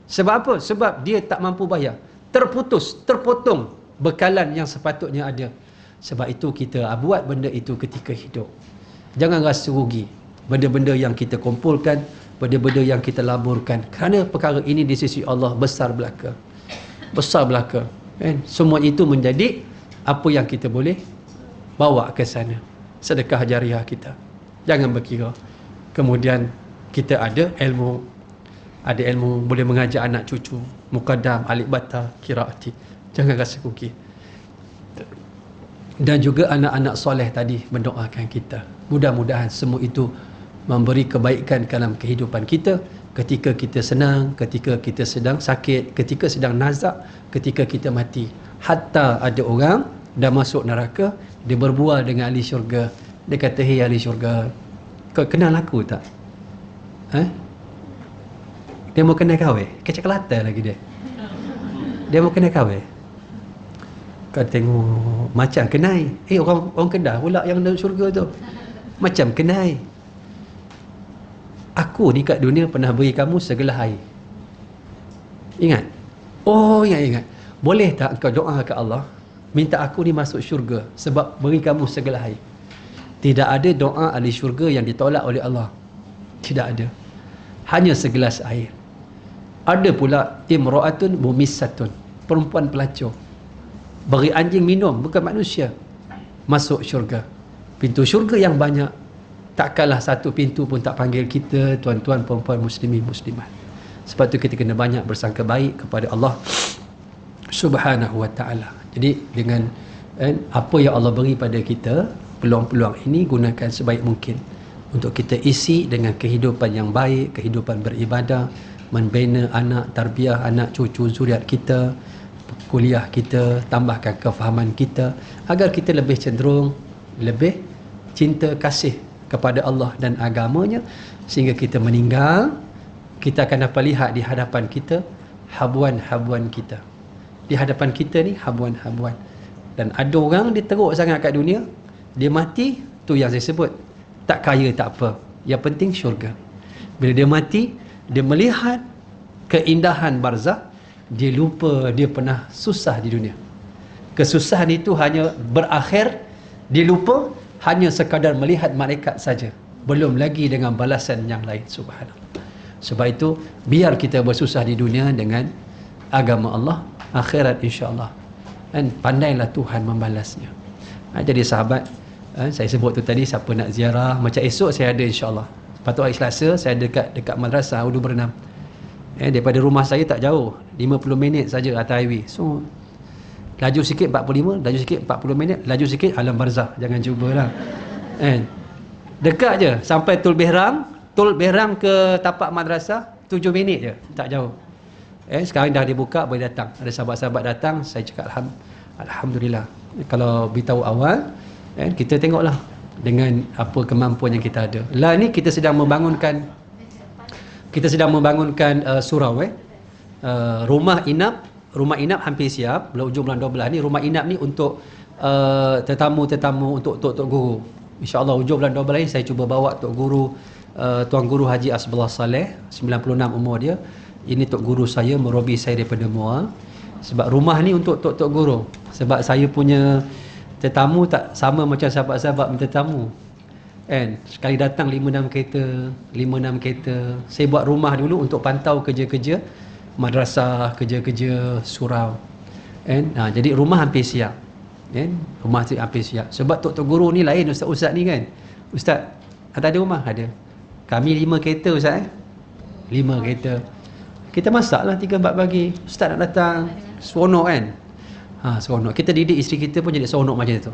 Sebab apa? Sebab dia tak mampu bayar. Terpotong bekalan yang sepatutnya ada. Sebab itu kita buat benda itu ketika hidup. Jangan rasa rugi. Benda-benda yang kita kumpulkan, benda-benda yang kita laburkan. Kerana perkara ini di sisi Allah besar belaka. Besar belaka. Semua itu menjadi apa yang kita boleh bawa ke sana. Sedekah jariah kita. Jangan berkira kemudian kita ada ilmu boleh mengajar anak cucu, muqaddam, alif bata, qiraati. Jangan rasa rugi. Dan juga anak-anak soleh tadi mendoakan kita. Mudah-mudahan semua itu memberi kebaikan dalam kehidupan kita, ketika kita senang, ketika kita sedang sakit, ketika sedang nazak, ketika kita mati. Hatta ada orang dah masuk neraka, dia berbual dengan ahli syurga. Dia kata, "Hei ahli syurga, kau kenal aku tak?" Dia mau kena kahwin. Kecak Kelantan lagi dia. Dia mau kena kahwin. Kau tengok macam kenai. Orang Kedah pula yang dalam syurga tu. Macam kenai. Aku ni kat dunia pernah beri kamu segelas air. Ingat? Oh, ingat. Boleh tak kau doa ke Allah, minta aku ni masuk syurga sebab beri kamu segelas air? Tidak ada doa ahli syurga yang ditolak oleh Allah. Tidak ada. Hanya segelas air. Ada pula imra'atun mumissatun, perempuan pelacur. Beri anjing minum, bukan manusia. Masuk syurga. Pintu syurga yang banyak. Takkanlah satu pintu pun tak panggil kita, tuan-tuan, perempuan, muslimin, muslimat. Sebab tu kita kena banyak bersangka baik kepada Allah Subhanahu wa ta'ala. Jadi dengan apa yang Allah beri pada kita, peluang-peluang ini gunakan sebaik mungkin untuk kita isi dengan kehidupan yang baik, kehidupan beribadah, membina anak, tarbiyah anak cucu zuriat kita, kuliah kita, tambahkan kefahaman kita agar kita lebih cenderung, lebih cinta kasih kepada Allah dan agamanya, sehingga kita meninggal, kita akan dapat lihat di hadapan kita habuan-habuan kita. Di hadapan kita ni habuan-habuan. Dan ada orang dia teruk sangat kat dunia, dia mati, tu yang saya sebut, tak kaya tak apa, yang penting syurga. Bila dia mati, dia melihat keindahan barzakh, dia lupa dia pernah susah di dunia. Kesusahan itu hanya berakhir, dia lupa hanya sekadar melihat malaikat saja, belum lagi dengan balasan yang lain. Subhanallah. Sebab itu biar kita bersusah di dunia dengan agama Allah, akhirat insya-Allah, dan pandailah Tuhan membalasnya. Jadi sahabat, saya sebut tu tadi, siapa nak ziarah, macam esok saya ada insya-Allah. Patut hari Selasa saya dekat madrasah Udu Berenam. Daripada rumah saya tak jauh, 50 minit saja atas highway. So laju sikit 45, laju sikit 40 minit, laju sikit alam barzakh. Jangan cubalah. Dekat je sampai Tol Berang ke tapak madrasah 7 minit je, tak jauh. Sekarang dah dibuka, boleh datang. Ada sahabat-sahabat datang, saya cakap alhamdulillah. Kalau beritahu awal, kita tengoklah dengan apa kemampuan yang kita ada. Lah ni kita sedang membangunkan surau rumah inap hampir siap. Hujung bulan 12 ni rumah inap ni untuk tetamu-tetamu, untuk tok guru. InsyaAllah hujung bulan 12 ni saya cuba bawa tok guru, Tuan Guru Haji Asbullah Saleh, 96 umur dia. Ini tok guru saya, murabi saya daripada Muar. Sebab rumah ni untuk tok guru. Sebab saya punya tetamu tak sama macam sahabat-sahabat minta tamu. Sekali datang 5-6 kereta. Saya buat rumah dulu untuk pantau kerja-kerja madrasah, kerja-kerja surau. Jadi rumah hampir siap. Rumah hampir siap. Sebab tok guru ni lain ustaz-ustaz ni kan. Ustaz, ada rumah? Ada. Kami 5 kereta ustaz 5 kereta. Kita masaklah 3-4 pagi. Ustaz nak datang, seronok kan? Seronok. Kita didik isteri kita pun jadi seronok macam tu.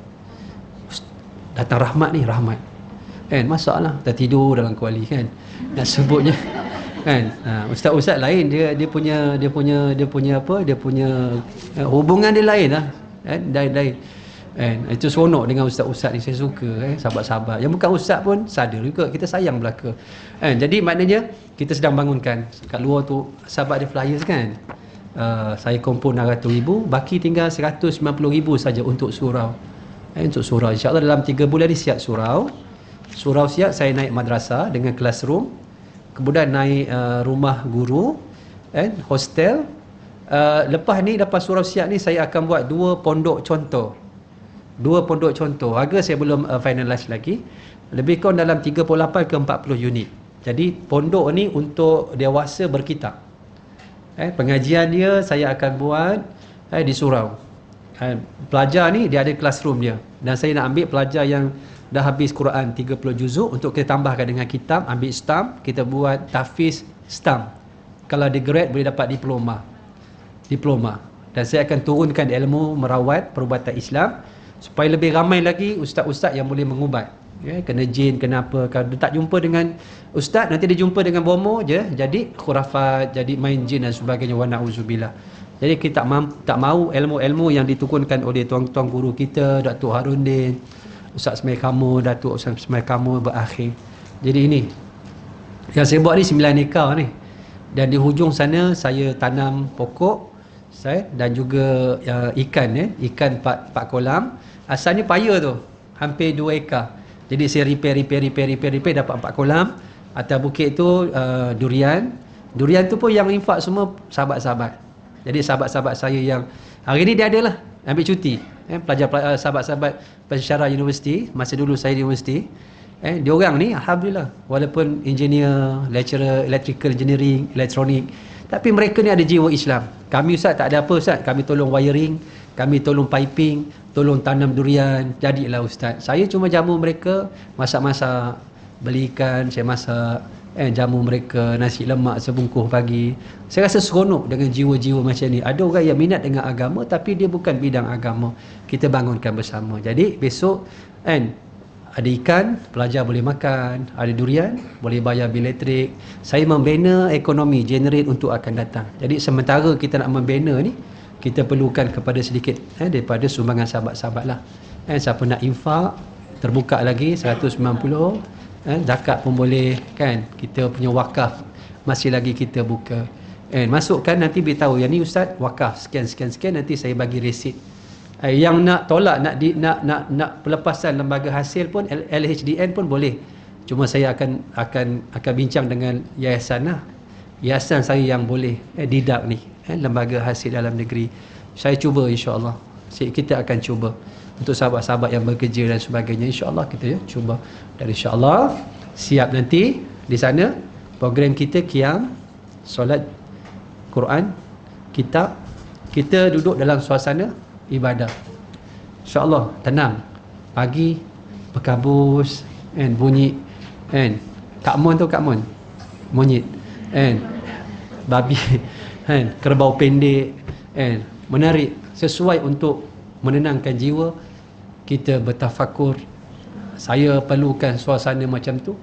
Datang rahmat ni, rahmat. Masaklah, kita tidur dalam kuali kan. Nak sebutnya kan. Ustaz-ustaz lain, dia punya hubungan dia lain lah. Lain. Itu seronok dengan ustaz-ustaz ni, saya suka sahabat-sahabat. Yang bukan ustaz pun sadar juga kita sayang belaka. Jadi maknanya kita sedang bangunkan. Kat luar tu sahabat ada flyers kan. Saya kumpul 600,000, baki tinggal 190,000 saja untuk surau. Untuk surau, insya-Allah dalam 3 bulan ni siap surau. Surau Siak saya naik madrasah dengan classroom, kemudian naik rumah guru, hostel. Lepas Surau Siak ni saya akan buat 2 pondok contoh. 2 pondok contoh. Harga saya belum finalize lagi. Lebih kurang dalam 38 ke 40 unit. Jadi pondok ni untuk dewasa berkitab. Pengajian dia saya akan buat di surau. Pelajar ni dia ada classroom dia. Dan saya nak ambil pelajar yang dah habis Quran 30 juzuk untuk kita tambahkan dengan kitab, ambil stamp, kita buat tahfiz stamp. Kalau dia grade boleh dapat diploma. Dan saya akan turunkan ilmu merawat perubatan Islam supaya lebih ramai lagi ustaz-ustaz yang boleh mengubat. Kena jin, kena apa. Kalau dia tak jumpa dengan ustaz, nanti dia jumpa dengan bomo je, jadi khurafat, jadi main jin dan sebagainya. Wa na'udzubillah. Jadi kita tak mahu ilmu-ilmu yang ditukunkan oleh tuan-tuan guru kita, Datuk Harundin, Ustaz Ismail Kamu, Datuk Ustaz Ismail Kamu berakhir. Jadi ini yang saya buat ni 9 ekar ni. Dan di hujung sana saya tanam pokok dan juga ikan 4 kolam. Asalnya paya tu hampir 2 ekar. Jadi saya repair dapat 4 kolam. Atas bukit tu durian tu pun yang infak semua sahabat-sahabat. Jadi sahabat-sahabat saya yang hari ni dia adalah ambil cuti, pelajar sahabat-sahabat pensyarah universiti masa dulu saya di universiti. Dia orang ni alhamdulillah walaupun engineer, lecturer electrical engineering, elektronik, tapi mereka ni ada jiwa Islam. Kami ustaz tak ada apa ustaz, kami tolong wiring, kami tolong piping, tolong tanam durian, jadilah ustaz. Saya cuma jamu mereka, masak-masak, beli ikan, saya masak, jamu mereka, nasi lemak sebungkus pagi. Saya rasa seronok dengan jiwa-jiwa macam ni. Ada orang yang minat dengan agama tapi dia bukan bidang agama. Kita bangunkan bersama. Jadi besok ada ikan, pelajar boleh makan, ada durian, boleh bayar bil elektrik. Saya membina ekonomi, generate untuk akan datang. Jadi sementara kita nak membina ni, kita perlukan kepada sedikit daripada sumbangan sahabat-sahabat lah. Siapa nak infak, terbuka lagi 190. Zakat pun boleh kan. Kita punya wakaf masih lagi kita buka. Masukkan nanti beritahu yang ni ustaz wakaf sekian, nanti saya bagi resit. Yang nak tolak nak pelepasan lembaga hasil pun LHDN pun boleh. Cuma saya akan bincang dengan yayasan lah. Yayasan saya yang boleh didak ni lembaga hasil dalam negeri. Saya cuba insya-Allah. Kita akan cuba untuk sahabat-sahabat yang bekerja dan sebagainya, insya-Allah kita cuba. Dan insya-Allah siap nanti di sana program kita qiyam, solat Quran, kitab, kita duduk dalam suasana ibadah. InsyaAllah tenang. Pagi berkabus bunyi kakmon tu kakmon monyet babi kerbau pendek menarik, sesuai untuk menenangkan jiwa kita bertafakur. Saya perlukan suasana macam tu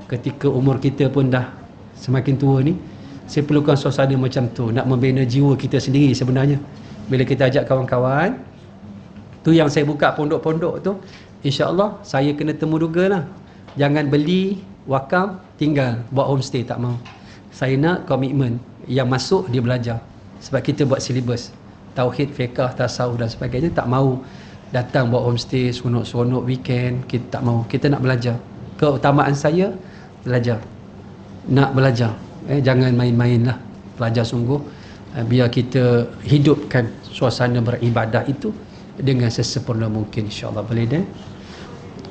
ketika umur kita pun dah semakin tua ni. Saya perlukan suasana macam tu nak membina jiwa kita sendiri sebenarnya. Bila kita ajak kawan-kawan tu, yang saya buka pondok-pondok tu, insya-Allah saya kena temu duga lah. Jangan beli wakaf tinggal buat homestay, tak mau. Saya nak komitmen yang masuk dia belajar. Sebab kita buat silibus tauhid, fiqh, tasawuf dan sebagainya. Tak mau datang buat homestay seronok-seronok weekend. Kita tak mau. Kita nak belajar. Keutamaan saya belajar. Nak belajar. Jangan main-main lah. Belajar sungguh. Biar kita hidupkan suasana beribadah itu dengan sesempurna mungkin, insya-Allah. Boleh dah.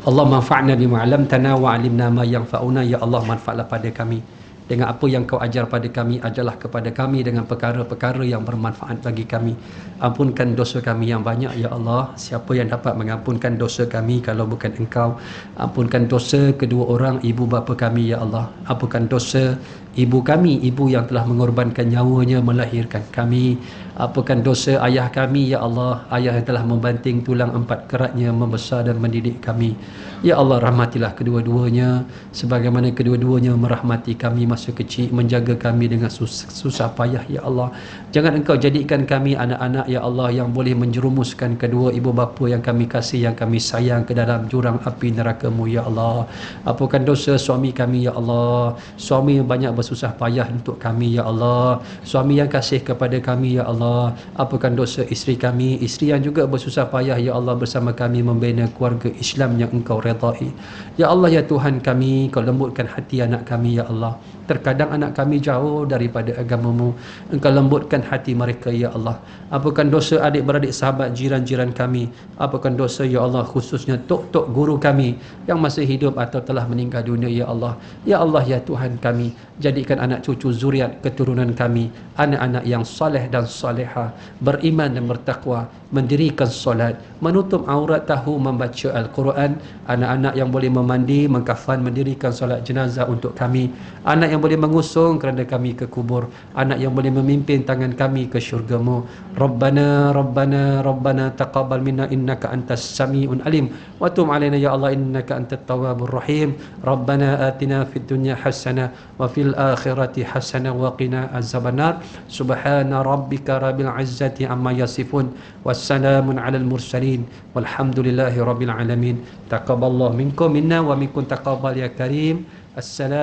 Allah manfa'na bima 'allamtana wa 'allimna ma yanfa'una. Ya Allah, manfaatlah pada kami dengan apa yang kau ajar pada kami. Ajarlah kepada kami dengan perkara-perkara yang bermanfaat bagi kami. Ampunkan dosa kami yang banyak, ya Allah. Siapa yang dapat mengampunkan dosa kami kalau bukan Engkau? Ampunkan dosa kedua orang ibu bapa kami, ya Allah. Ampunkan dosa ibu kami, ibu yang telah mengorbankan nyawanya melahirkan kami. Ampunkan dosa ayah kami, ya Allah. Ayah yang telah membanting tulang 4 keratnya membesar dan mendidik kami. Ya Allah, rahmatilah kedua-duanya sebagaimana kedua-duanya merahmati kami masa kecil, menjaga kami dengan susah payah, ya Allah. Jangan Engkau jadikan kami anak-anak, ya Allah, yang boleh menjerumuskan kedua ibu bapa yang kami kasih, yang kami sayang ke dalam jurang api neraka-Mu, ya Allah. Ampunkan dosa suami kami, ya Allah. Suami yang banyak bersusah payah untuk kami, ya Allah. Suami yang kasih kepada kami, ya Allah. Allah. Apakan dosa isteri kami, isteri yang juga bersusah payah ya Allah bersama kami membina keluarga Islam yang Engkau redai. Ya Allah ya Tuhan kami, Kau lembutkan hati anak kami ya Allah. Terkadang anak kami jauh daripada agamamu, Engkau lembutkan hati mereka ya Allah. Apakan dosa adik-beradik sahabat jiran-jiran kami, apakan dosa ya Allah khususnya tok-tok guru kami yang masih hidup atau telah meninggal dunia ya Allah. Ya Allah ya Tuhan kami, jadikan anak cucu zuriat keturunan kami anak-anak yang soleh dan soleha, beriman dan bertakwa, mendirikan solat, menutup aurat, tahu membaca Al-Quran, anak-anak yang boleh memandi, mengkafan, mendirikan solat jenazah untuk kami, anak yang boleh mengusung kerana kami ke kubur, anak yang boleh memimpin tangan kami ke syurga-Mu. Rabbana Rabbana Rabbana taqabbal minna innaka antas sami'un alim wa tub alaina ya Allah innaka antat tawwabur rahim. Rabbana atina fid dunya hasanah wa fil akhirati hasanah wa qina azabannar. Subhana rabbika rabbil izzati amma yasifun wassalamun alal mursalin walhamdulillahi rabbil alamin. Taqabbalallahu minkum minna wa minkum taqabbal ya karim. Assalamu